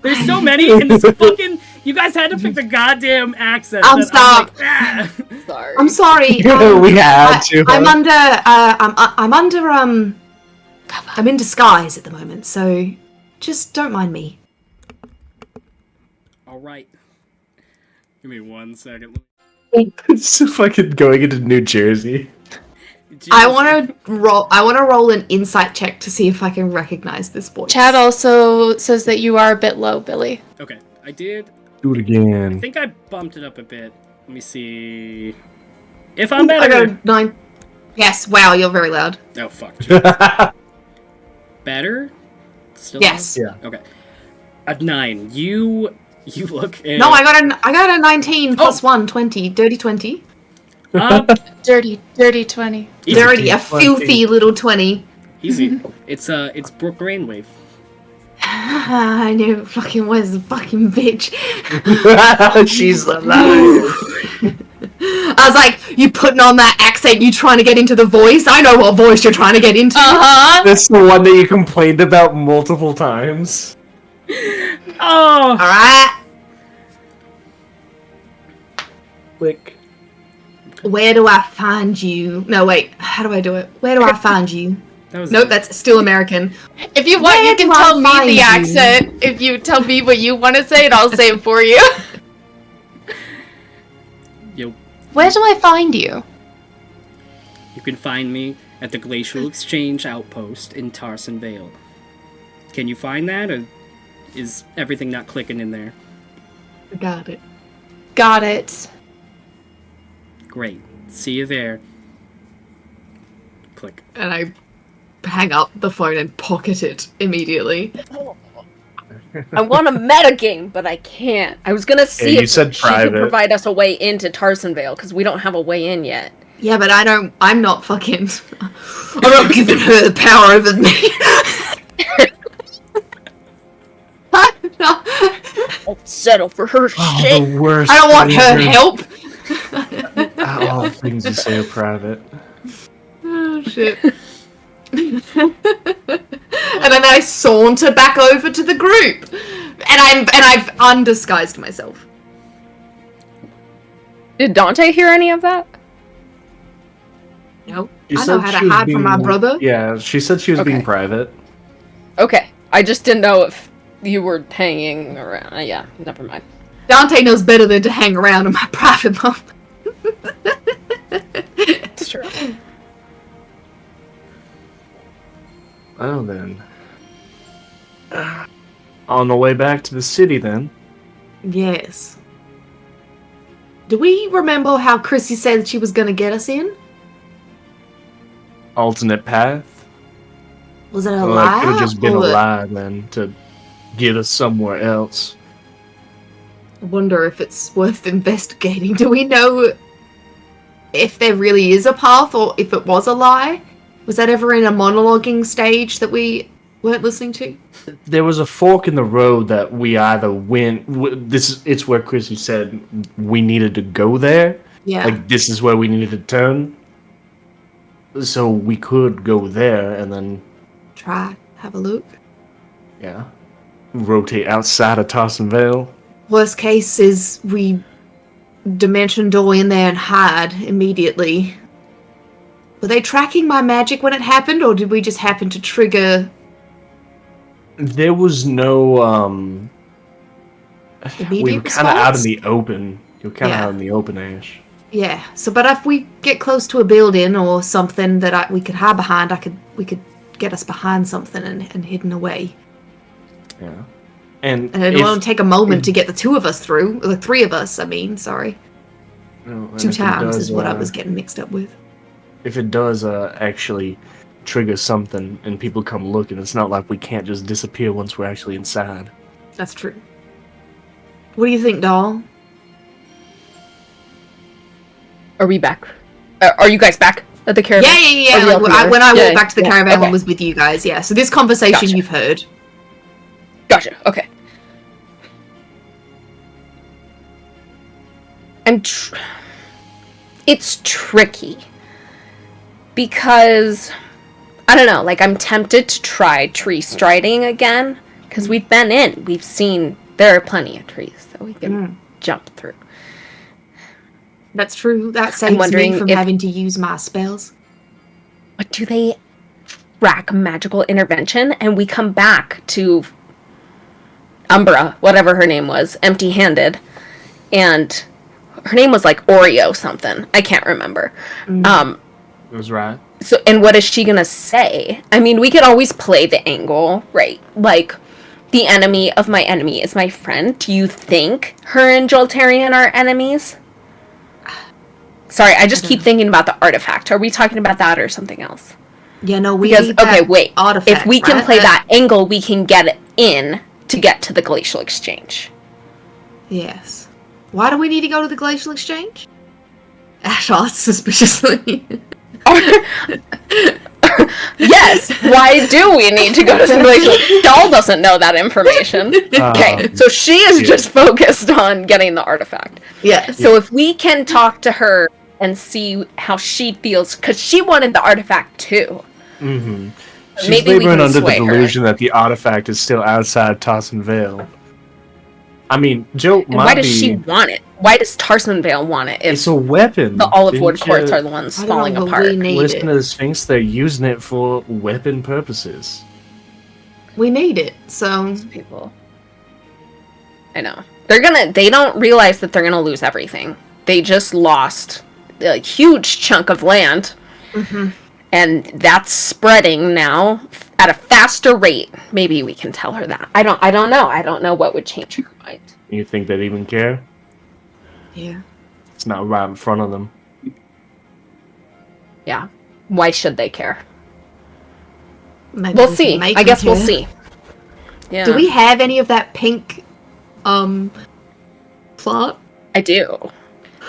There's so many in this fucking. You guys had to pick the goddamn accent. I'm Sorry. I'm sorry. We had to. I'm in disguise at the moment, so just don't mind me. Alright. Give me 1 second. It's fucking going into New Jersey. I want to roll an insight check to see if I can recognize this voice. Chad also says that you are a bit low, Billy. Okay, I did. Do it I again. think I bumped it up a bit. Let me see. If I'm better. I got a 9. Yes, wow, you're very loud. Oh, fuck. Better? Still Yes. loud? Yeah. Okay. A 9. You look. No, I got a 19 plus 1, 20. Dirty 20. Dirty 20. Easy. Dirty, a filthy little 20. Easy. It's Brooke Brainwave. I knew it fucking was a fucking bitch. She's alive. I was like, you putting on that accent, you trying to get into the voice? I know what voice you're trying to get into. Uh-huh. That's the one that you complained about multiple times. Oh! Alright. Click. Where do I find you? No, wait. How do I do it? Where do I find you? That was Nope, that's still American. If you want, Where you can do I tell me find the you? accent. If you tell me what you want to say, and I'll say it for you. Yo. Where do I find you? You can find me at the Glacial Exchange Outpost in Tarson Vale. Can you find that, or is everything not clicking in there? Got it. Got it. Great. See you there. Click. And I hang up the phone and pocket it immediately. I want a metagame, but I can't. I was gonna see you if said she could private. provide us a way into Tarsonvale, because we don't have a way in yet. Yeah, but I'm not fucking... I'm not giving her the power over me. I'm not- I'll settle for her Oh, shit. the worst. I don't want her thing help. All things you say are private. Oh, shit. And then I saunter back over to the group. And I've undisguised myself. Did Dante hear any of that? No. You I know said how she to was hide from my being- brother. Yeah, she said she was being Okay. private. Okay. I just didn't know if you were hanging around. Yeah, never mind. Dante knows better than to hang around in my private moment. It's true. Well then. On the way back to the city then. Yes. Do we remember how Chrissy said she was going to get us in? Alternate path? Was it a Well, lie? it could have just been a or- lie then to get us somewhere else. I wonder if it's worth investigating. Do we know if there really is a path or if it was a lie? Was that ever in a monologuing stage that we weren't listening to? There was a fork in the road that we either went. It's where Chrissy said we needed to go there. Yeah. Like this is where we needed to turn. So we could go there and then Try, have a look. rotate outside of Tarson Vale. Worst case is we dimension door in there and hide immediately. Were they tracking my magic when it happened, or did we just happen to trigger There was no. immediate We were kind of out in response? the open. You were kind of Yeah. out in the open, Ash. Yeah. So, but if we get close to a building or something that we could hide behind, we could get us behind something and hidden away. Yeah. And And it won't take a moment to get the two of us through. The three of us, I mean, sorry. and Two if it times does, is what I was getting mixed up with. If it does actually trigger something and people come looking. It's not like we can't just disappear once we're actually inside. That's true. What do you think, doll? Are we back? Are you guys back at the caravan? Yeah. Are we all together? When I walked back to the Yeah, caravan, okay. I was with you guys. Yeah. So this conversation Gotcha. you've heard. Gotcha. Okay. It's tricky because I don't know. Like, I'm tempted to try tree striding again because we've seen there are plenty of trees that we can jump through. That's true. That saves me wondering from if- having to use my spells. But do they track magical intervention and we come back to Umbra, whatever her name was, empty-handed, and her name was like Oreo something. I can't remember. It was right. So, and what is she gonna say? I mean, we could always play the angle, right? Like, the enemy of my enemy is my friend. Do you think her and Joltarian are enemies? Sorry, I just keep thinking about the artifact. Are we talking about that or something else? Yeah, no, we Because, need that okay, wait. artifact, If we can right? play that angle, we can get in to get to the Glacial Exchange. Yes. Why do we need to go to the Glacial Exchange? Ash asks suspiciously. Yes, why do we need to go to the Glacial? Doll doesn't know that information. Okay, so she is just focused on getting the artifact. Yes. So if we can talk to her and see how she feels, because she wanted the artifact too. Mm-hmm. She's Maybe we laboring can under the sway her. delusion that the artifact is still outside Tarson Vale. I mean, Jill And might why does be... she want it? Why does Tarson Vale want it if It's a weapon. the Olive Wood Didn't courts you are the ones I don't falling know, but apart? we need Listen to it. the Sphinx, they're using it for weapon purposes. We need it, so... People. I know. They don't realize that they're gonna lose everything. They just lost a huge chunk of land. Mm-hmm. And that's spreading now at a faster rate. Maybe we can tell her that. I don't know. I don't know what would change her mind. You think they'd even care? Yeah. It's not right in front of them. Yeah. Why should they care? Maybe We'll we can see. make I them guess we'll care. see. Yeah. Do we have any of that pink, plot? I do.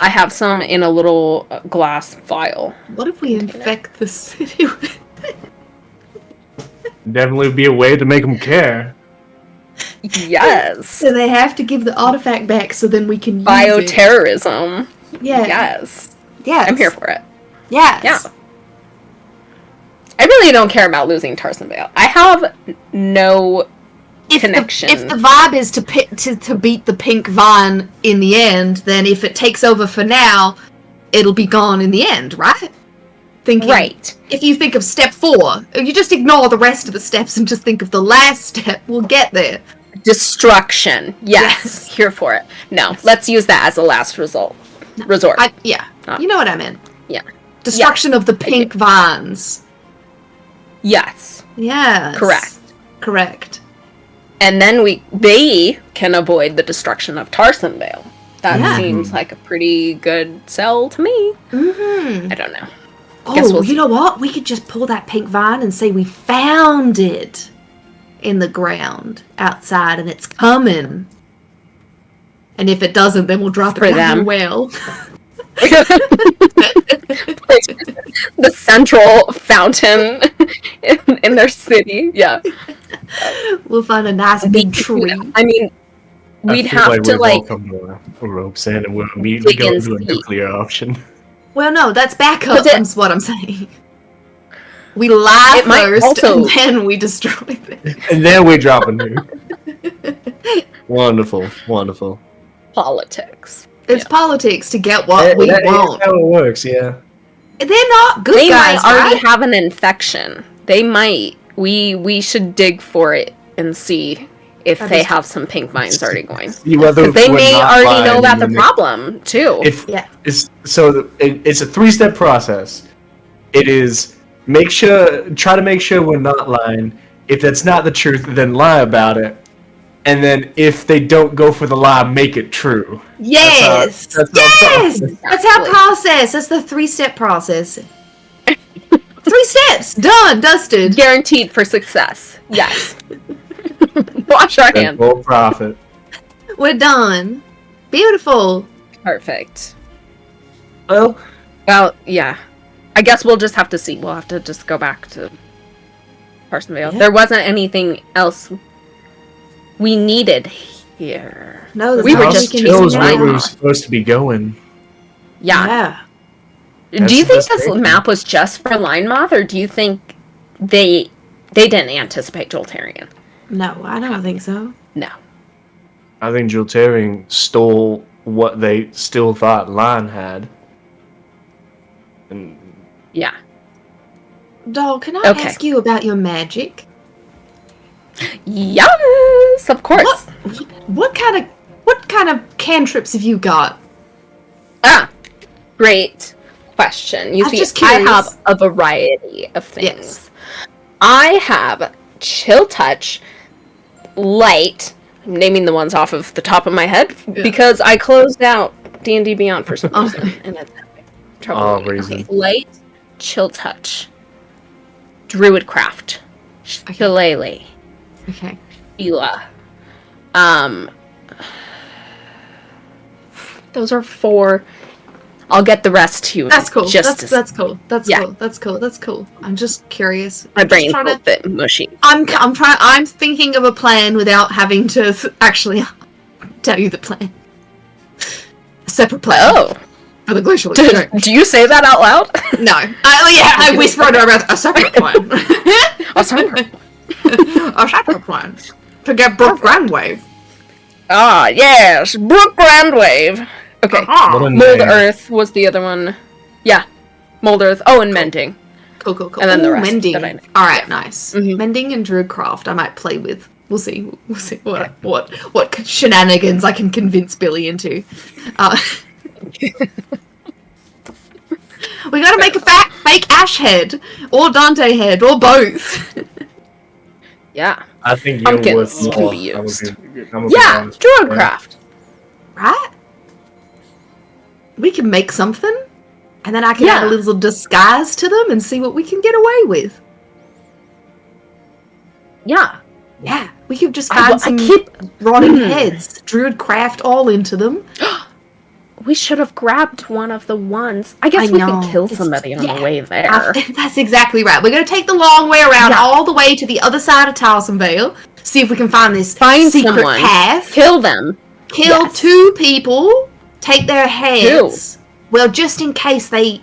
I have some in a little glass vial. What if we infect the city with Definitely would be a way to make them care. Yes. So they have to give the artifact back so then we can use it. Bioterrorism. Yeah. Yes. Yes. I'm here for it. Yes. Yeah. I really don't care about losing Tarson Vale. I have no connection. If the vibe is to beat the pink vine in the end, then if it takes over for now, it'll be gone in the end, right? Right. If you think of step 4, if you just ignore the rest of the steps and just think of the last step, we'll get there. Destruction. Yes. Here for it. No, let's use that as a last resort. Yeah. You know what I meant. Yeah. Destruction of the pink vines. Yes. Yes. Correct. And then they can avoid the destruction of Tarson Vale. That Yeah. seems like a pretty good sell to me. Mm-hmm. I don't know. Guess Oh, we'll you see. know what? We could just pull that pink vine and say we found it in the ground outside and it's coming. And if it doesn't, then we'll drop For it down them. the well. The central fountain in their city. Yeah. We'll find a nice big tree. I mean, we'd I feel have like to we've like all come to a rope's end and we're immediately dig and going to a see. nuclear option. Well, no, that's backup. But it- That's what I'm saying. We lie It might first, also- and then we destroy them. And then we drop a nuke. Wonderful. politics. It's politics to get what we That's want. how it works, yeah. They're not good They guys, might already right? have an infection. They might. We should dig for it and see if That they is- have some pink vines already going. See whether Because they we're may not already know lying about the and problem too. Yeah. It's a 3-step process. It is try to make sure we're not lying. If that's not the truth, then lie about it. And then if they don't go for the lie, make it true. Yes. That's our Yes. process. That's our process. That's the 3-step process. 3 steps. Done. Dusted. Guaranteed for success. Yes. Wash our hands. Full profit. We're done. Beautiful. Perfect. Well, Well, yeah. I guess we'll just have to see. We'll have to just go back to Parsonvale. Yeah. There wasn't anything else we needed here. No, there's We were nothing just we can Still do is now. where we were supposed to be going. Yeah. That's Do you the think best this thing. map was just for Line Moth, or do you think they didn't anticipate Joltarian? No, I don't think so. No. I think Jiltarian stole what they still thought Line had. And Yeah. Doll, can I Okay. ask you about your magic? Yes, of course. What kind of cantrips have you got? Ah, great question. You I'm see, just I curious. have a variety of things. Yes. I have Chill Touch, Light. I'm naming the ones off of the top of my head because I closed out D&D Beyond for some reason, and it's having trouble. Oh, with me. reason. Okay, Light, Chill Touch, Druidcraft, Shillelagh, Okay. Ela. Those are 4. I'll get the rest to you. That's cool. Just That's cool. That's Yeah. cool. That's cool. That's cool. I'm just curious. my I'm just brain's trying a to- bit mushy. I'm thinking of a plan without having to actually tell you the plan. A separate plan. Oh, For the glacial exchange. do you say that out loud? No. I whisper under my breath, a separate plan. Oh, sorry. A separate plan. To get Brooke Grandwave. Ah, yes, Brook Grandwave. Okay, Uh-huh. What a Mold name. Earth was the other one. Yeah, Mold Earth. Oh, and Mending. Cool. And then the Ooh, rest mending. that I know. Alright, nice. Mhm. Mending and Druidcraft I might play with. We'll see what shenanigans I can convince Billy into. We gotta make a fake Ash head, or Dante head, or both. Yeah. I think Pumpkins you can would be used. I'm Yeah, Druidcraft. Right? We can make something, and then I can Yeah. add a little disguise to them and see what we can get away with. Yeah. Yeah, we could just I find some keep- rotting heads, Druidcraft all into them. We should have grabbed one of the ones. I guess I we know. could kill It's- somebody on yeah. the way there. That's exactly right. We're going to take the long way around Yeah. all the way to the other side of Towsonvale, see if we can find this Find secret someone. path, Kill them. kill Yes. 2 people, take their heads. Well, just in case they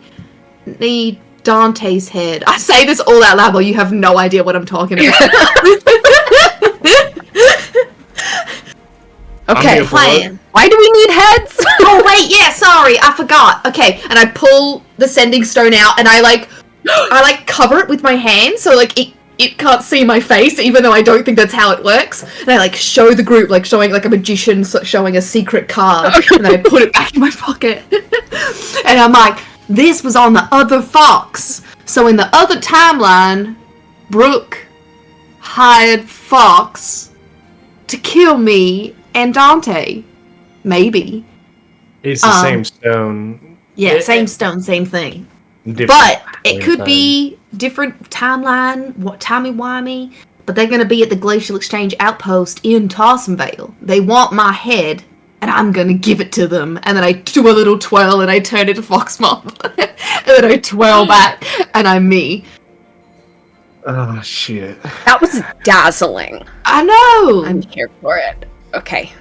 need Dante's head. I say this all out loud while you have no idea what I'm talking about. Okay. here for Plan. Why do we need heads? Oh wait, yeah, sorry, I forgot. Okay, and I pull the sending stone out, and I cover it with my hand, so it can't see my face, even though I don't think that's how it works. And I show the group, showing a magician showing a secret card, and then I put it back in my pocket. And I'm like, this was on the other Fox. So in the other timeline, Brooke hired Fox to kill me and Dante. Maybe. It's the same stone. Yeah, same stone, same thing. Different But it point could in be different timeline, what timey-wimey, but they're going to be at the Glacial Exchange outpost in Towsonvale. They want my head, and I'm going to give it to them. And then I do a little twirl, and I turn into Foxmoth. And then I twirl back, and I'm me. time. Oh, shit. That was dazzling. I know! I'm here for it. Okay.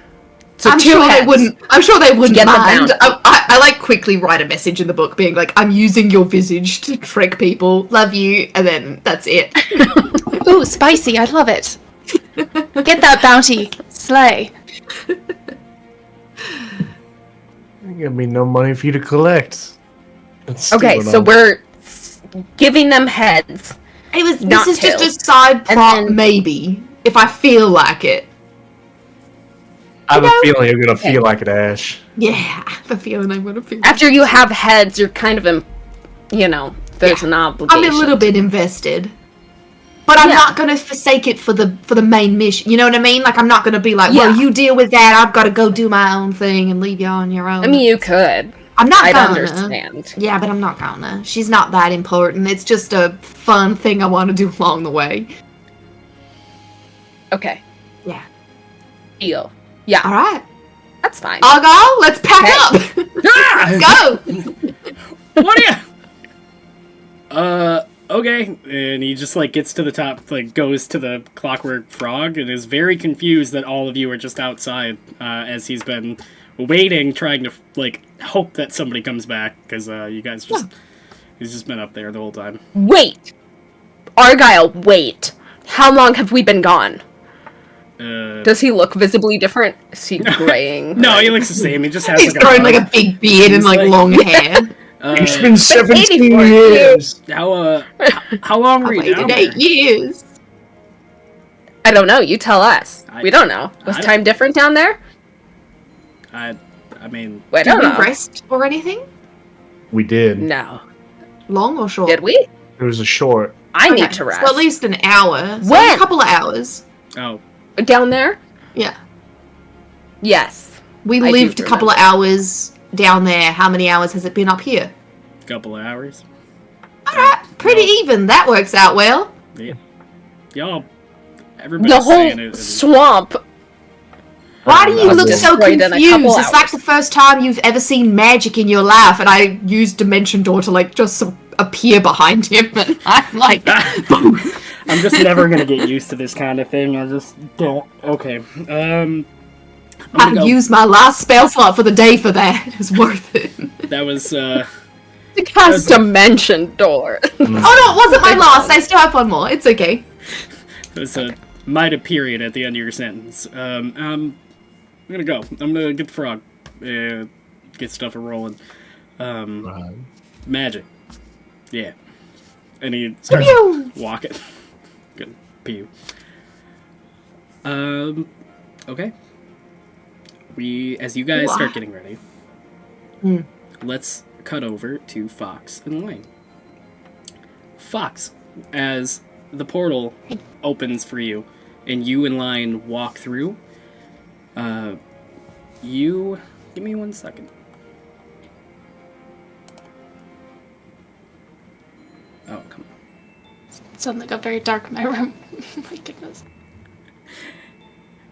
So I'm 2 sure heads. they wouldn't. I'm sure they wouldn't Get the mind. bounty. I quickly write a message in the book, being like, "I'm using your visage to trick people. Love you," and then that's it. Ooh, spicy. I love it. Get that bounty. Slay. Ain't gonna be no money for you to collect. That's Okay, stealing so all- we're giving them heads. It was. Not This is just tails. a side And plot, then- maybe if I feel like it. I have a feeling you're gonna feel like it, Ash. Yeah, I have a feeling I'm gonna feel. After you have heads, you're kind of there's an obligation. I'm a little bit invested, but I'm Yeah. not gonna forsake it for the main mission. You know what I mean? I'm not gonna be like, Yeah. well, you deal with that. I've got to go do my own thing and leave you on your own. I mean, you could. I'm not I'd gonna. understand. Yeah, but I'm not gonna. She's not that important. It's just a fun thing I want to do along the way. Okay. Yeah. Deal. Yeah, All right. that's fine. Argyle, let's pack up. Ah! Let's go. What are you? Okay. And he just, like, gets to the top, like, goes to the Clockwork Frog, and is very confused that all of you are just outside, as he's been waiting, trying to, like, hope that somebody comes back, because, you guys just... He's just been up there the whole time. Wait! Argyle, wait! How long have we been gone? Does he look visibly different? Is he graying? No, he looks the same. He just has, He's like, throwing a... like a big beard and like like- long hair. It's been 17 84 years. How long were I you down waited there? 8 years. I don't know, you tell us. We don't know. Was I- time different down there? I mean... I Did don't we know. rest or anything? We did. No. Long or short? Did we? It was a short. I Okay, need to rest. So at least an hour. So When? a couple of hours. Oh. Down there? Yeah. Yes. We I do lived a couple of remember. hours down there. How many hours has it been up here? Couple of hours. Alright, pretty even. That works out well. Yeah. Y'all... Everybody's The saying whole it. swamp. Why do you Was look so destroyed in a confused? couple It's like hours. the first time you've ever seen magic in your life, and I used Dimension Door to like just appear behind him, and I'm like, I'm just never gonna get used to this kind of thing. I just don't. Okay. I'm I gonna go. used my last spell slot for the day for that. It was worth it. That was The cast dimension door. Oh no, it wasn't my last. I still have one more. It's okay. it was a might period at the end of your sentence. I'm gonna go. I'm gonna get the frog. Get stuff rolling. Magic. Yeah. And he starts Pew! walking. Good. Pew. Okay. As you guys start getting ready, let's cut over to Fox and Lane. Fox, as the portal opens for you, and you and Line walk through, you... Give me 1 second. Oh, come on. Suddenly got very dark in my room. My goodness.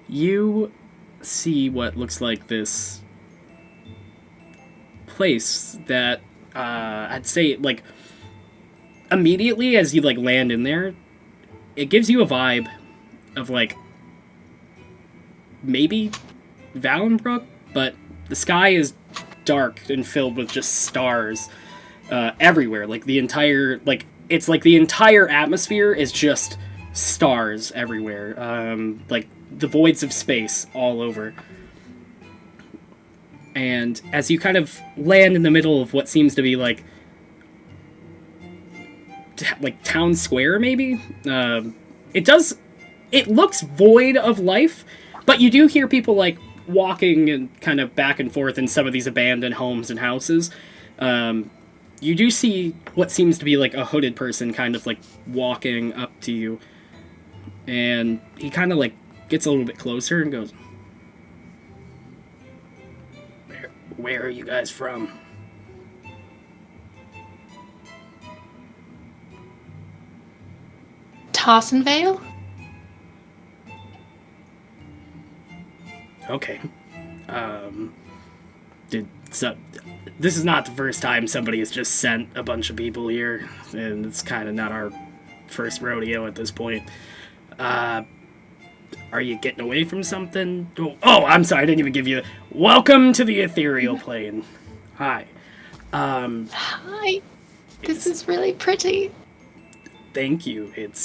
You see what looks like this place that I'd say, like, immediately as you, like, land in there, it gives you a vibe of, like, maybe Valenbrook, but the sky is dark and filled with just stars everywhere. Like, the entire, like, it's like the entire atmosphere is just stars everywhere. Like, the voids of space all over. And as you kind of land in the middle of what seems to be like town square, maybe, it looks void of life, but you do hear people like walking and kind of back and forth in some of these abandoned homes and houses. You do see what seems to be like a hooded person kind of like walking up to you, and he kind of like gets a little bit closer and goes, Where are you guys from? Tossenvale? Okay. This is not the first time somebody has just sent a bunch of people here, and it's kind of not our first rodeo at this point. Are you getting away from something? Oh, I'm sorry, I didn't even give you... Welcome to the ethereal plane. Hi. Hi. This is really pretty. Thank you. It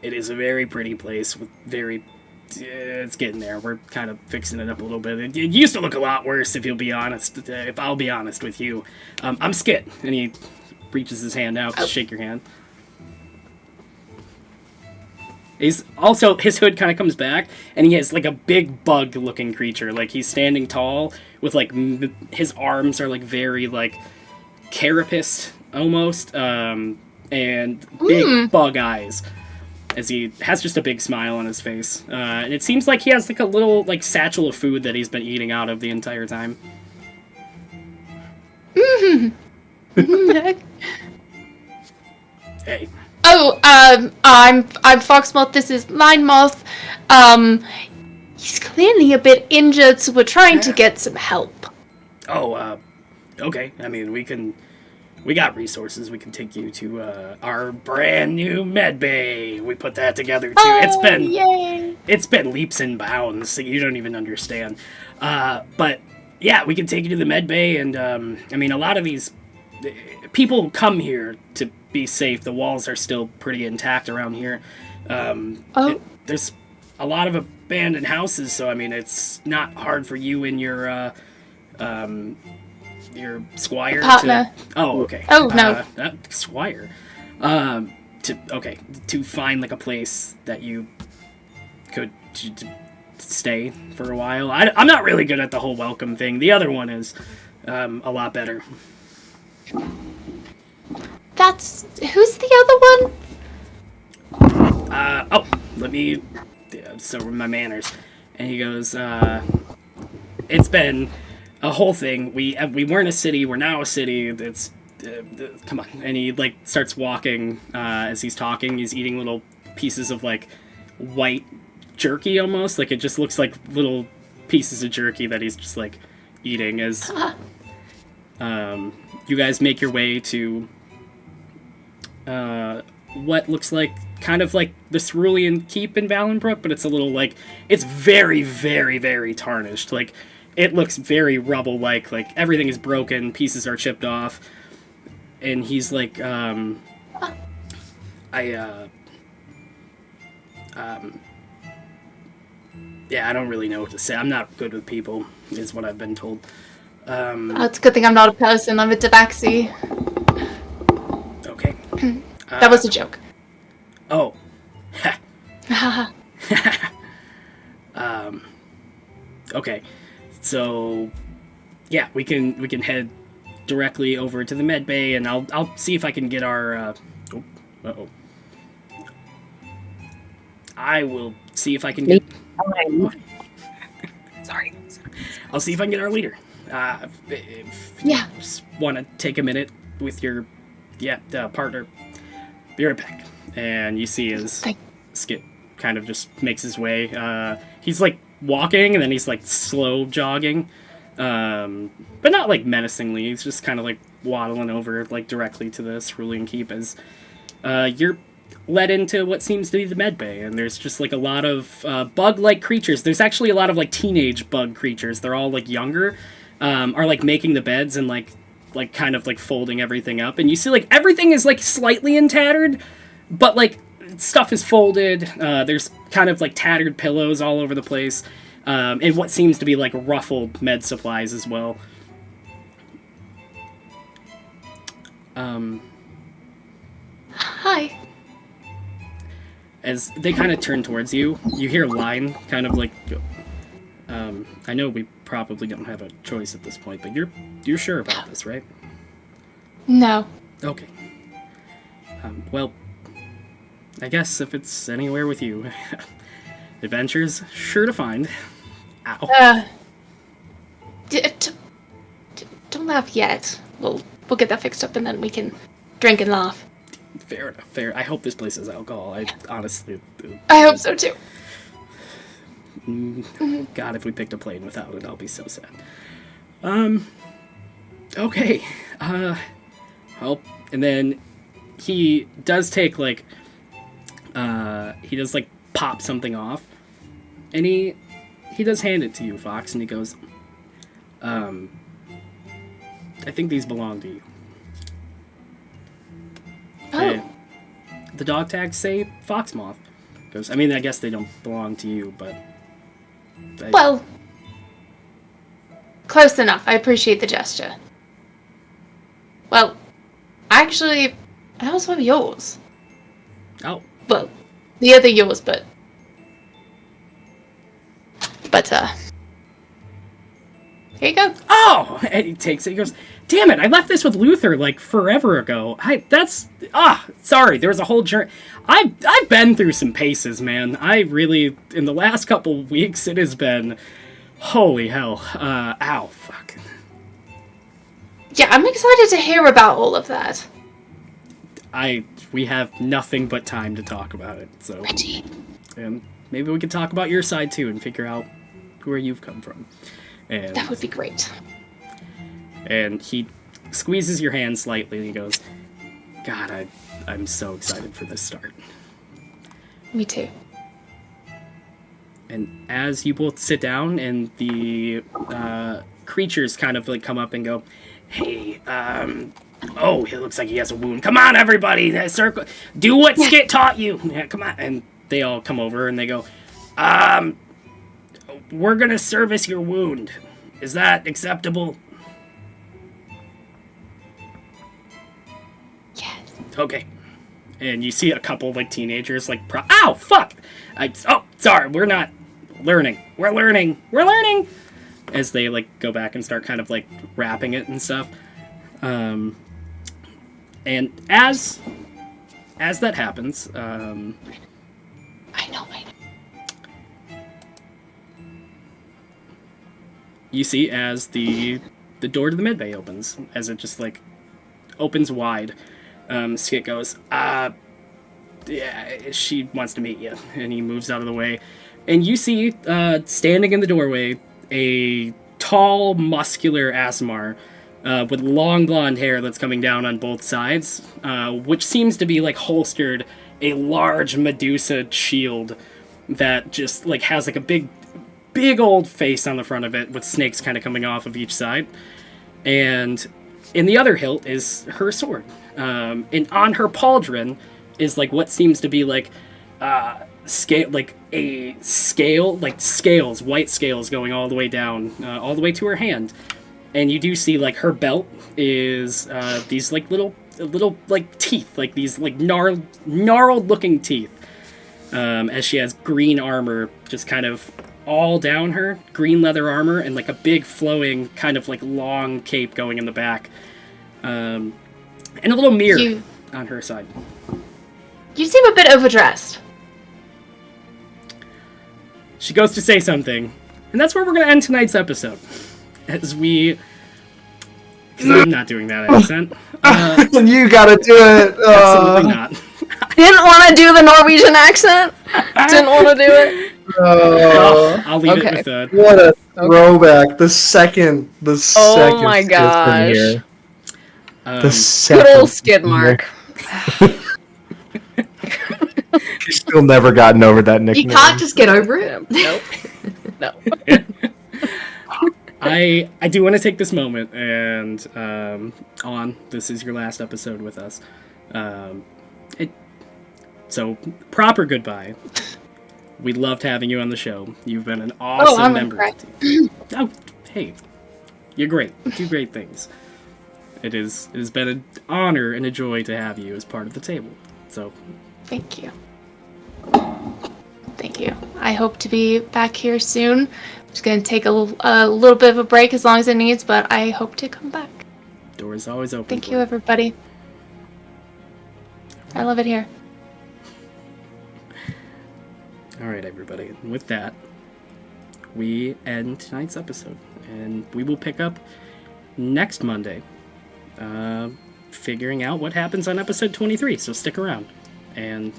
is a very pretty place with very... it's getting there. We're kind of fixing it up a little bit. It used to look a lot worse, if you'll be honest. If I'll be honest with you. I'm Skit, and he reaches his hand out to shake your hand. He's also, his hood kind of comes back, and he has like a big bug-looking creature. Like, he's standing tall with like his arms are like very like carapace almost, and big bug eyes. As he has just a big smile on his face. And it seems like he has like a little like satchel of food that he's been eating out of the entire time. Hey. Oh, I'm Foxmoth. This is Linemoth. He's clearly a bit injured, so we're trying to get some help. Oh, okay. I mean, we got resources. We can take you to our brand new med bay. We put that together too. Oh, yay! It's been leaps and bounds. You don't even understand. But yeah, we can take you to the med bay, and I mean, a lot of these people come here to be safe. The walls are still pretty intact around here. There's a lot of abandoned houses, so I mean, it's not hard for you and your squire partner. Oh, okay. Oh, no. Squire. To find like a place that you could stay for a while. I'm not really good at the whole welcome thing. The other one is a lot better. Who's the other one? Let me. So my manners. And he goes, it's been a whole thing. We weren't a city. We're now a city. It's come on. And he like starts walking as he's talking. He's eating little pieces of like white jerky almost. Like it just looks like little pieces of jerky that he's just like eating as you guys make your way to what looks like kind of like the Cerulean Keep in Valenbrook, but it's a little like it's very, very, very tarnished. Like it looks very rubble-like. Like everything is broken, pieces are chipped off, and he's like, yeah, I don't really know what to say. I'm not good with people, is what I've been told. It's a good thing I'm not a person. I'm a tabaxi. Okay. That was a joke. Oh. Okay. So, yeah, we can head directly over to the med bay, and I'll see if I can get our. I will see if I can get. Sorry. I'll see if I can get our leader. If you just want to take a minute with your partner, be right back. And you see his Skit kind of just makes his way. He's like walking, and then he's like slow jogging, but not like menacingly. He's just kind of like waddling over like directly to the Cerulean Keep as you're led into what seems to be the med bay, and there's just like a lot of bug-like creatures. There's actually a lot of like teenage bug creatures. They're all like younger, are like making the beds and like kind of like folding everything up, and you see like everything is like slightly tattered, but like stuff is folded. There's kind of like tattered pillows all over the place, and what seems to be like ruffled med supplies as well. Hi. As they kind of turn towards you, you hear Line kind of like, I know we probably don't have a choice at this point, but you're sure about this, right? No. Okay. Well, I guess if it's anywhere with you, adventure's sure to find. Ow. Don't laugh yet. We'll get that fixed up, and then we can drink and laugh. Fair enough. Fair. I hope this place has alcohol. I honestly. I hope so too. God, if we picked a plane without it, I'll be so sad. Okay. Well, and then he does take like. He does like pop something off, and he does hand it to you, Fox, and he goes, I think these belong to you. Oh. And the dog tags say Foxmoth. Goes, I mean, I guess they don't belong to you, but... Well, close enough. I appreciate the gesture. Well, actually, that was one of yours. Oh. Well, the other yours, but here you go. Oh! And he takes it, he goes, damn it, I left this with Luther, like, forever ago. Sorry, there was a whole journey. I've been through some paces, man. I really, in the last couple weeks, it has been, holy hell. Ow, fuck. Yeah, I'm excited to hear about all of that. We have nothing but time to talk about it, so Ready. and maybe we could talk about your side too and figure out where you've come from. And That would be great. and he squeezes your hand slightly and he goes, God, I'm so excited for this start. Me too. And as you both sit down and the creatures kind of like come up and go, hey, oh, it looks like he has a wound. Come on, everybody, circle, do what Skit taught you. Yeah, come on. And they all come over and they go, we're gonna service your wound. Is that acceptable? Yes. Okay. And you see a couple of, like, teenagers, like, ow, fuck! Oh, sorry, we're not learning. We're learning! As they, like, go back and start kind of, like, wrapping it and stuff. And as that happens, I know. you see as the door to the medbay opens, as it just, like, opens wide. Skit goes, yeah, she wants to meet you. And he moves out of the way. And you see, standing in the doorway, a tall, muscular Asmar with long blonde hair that's coming down on both sides, which seems to be, like, holstered a large Medusa shield that just, like, has, like, a big old face on the front of it with snakes kind of coming off of each side. And in the other hilt is her sword. And on her pauldron is, like, what seems to be, like, scales, white scales going all the way down, all the way to her hand. And you do see, like, her belt is these, like, little like teeth, like these, like, gnarled looking teeth. As she has green armor just kind of all down her, green leather armor, and, like, a big flowing kind of, like, long cape going in the back. And a little mirror on her side. You seem a bit overdressed. She goes to say something, and that's where we're going to end tonight's episode. As we... Because I'm not doing that accent. You gotta do it! Absolutely not. Didn't want to do the Norwegian accent. Didn't want to do it. I'll leave it Okay. with a... What a throwback. The second Oh my Skit's been gosh. here. The Good second old skid mark. She's still never gotten over that nickname. You can't just get over it. Nope. No. I do want to take this moment and this is your last episode with us. So proper goodbye. We loved having you on the show. You've been an awesome member of the team. Oh, hey, you're great. You do great things. It has been an honor and a joy to have you as part of the table. So Thank you. Thank you. I hope to be back here soon. I'm just going to take a little bit of a break as long as it needs, but I hope to come back. door is always open. Thank for you, everybody. I love it here. All right, everybody. And with that, we end tonight's episode, and we will pick up next Monday, figuring out what happens on episode 23. So stick around. And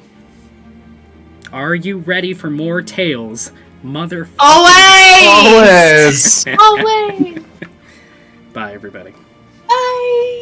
are you ready for more tales, mother? Always! Always! Bye, everybody. Bye.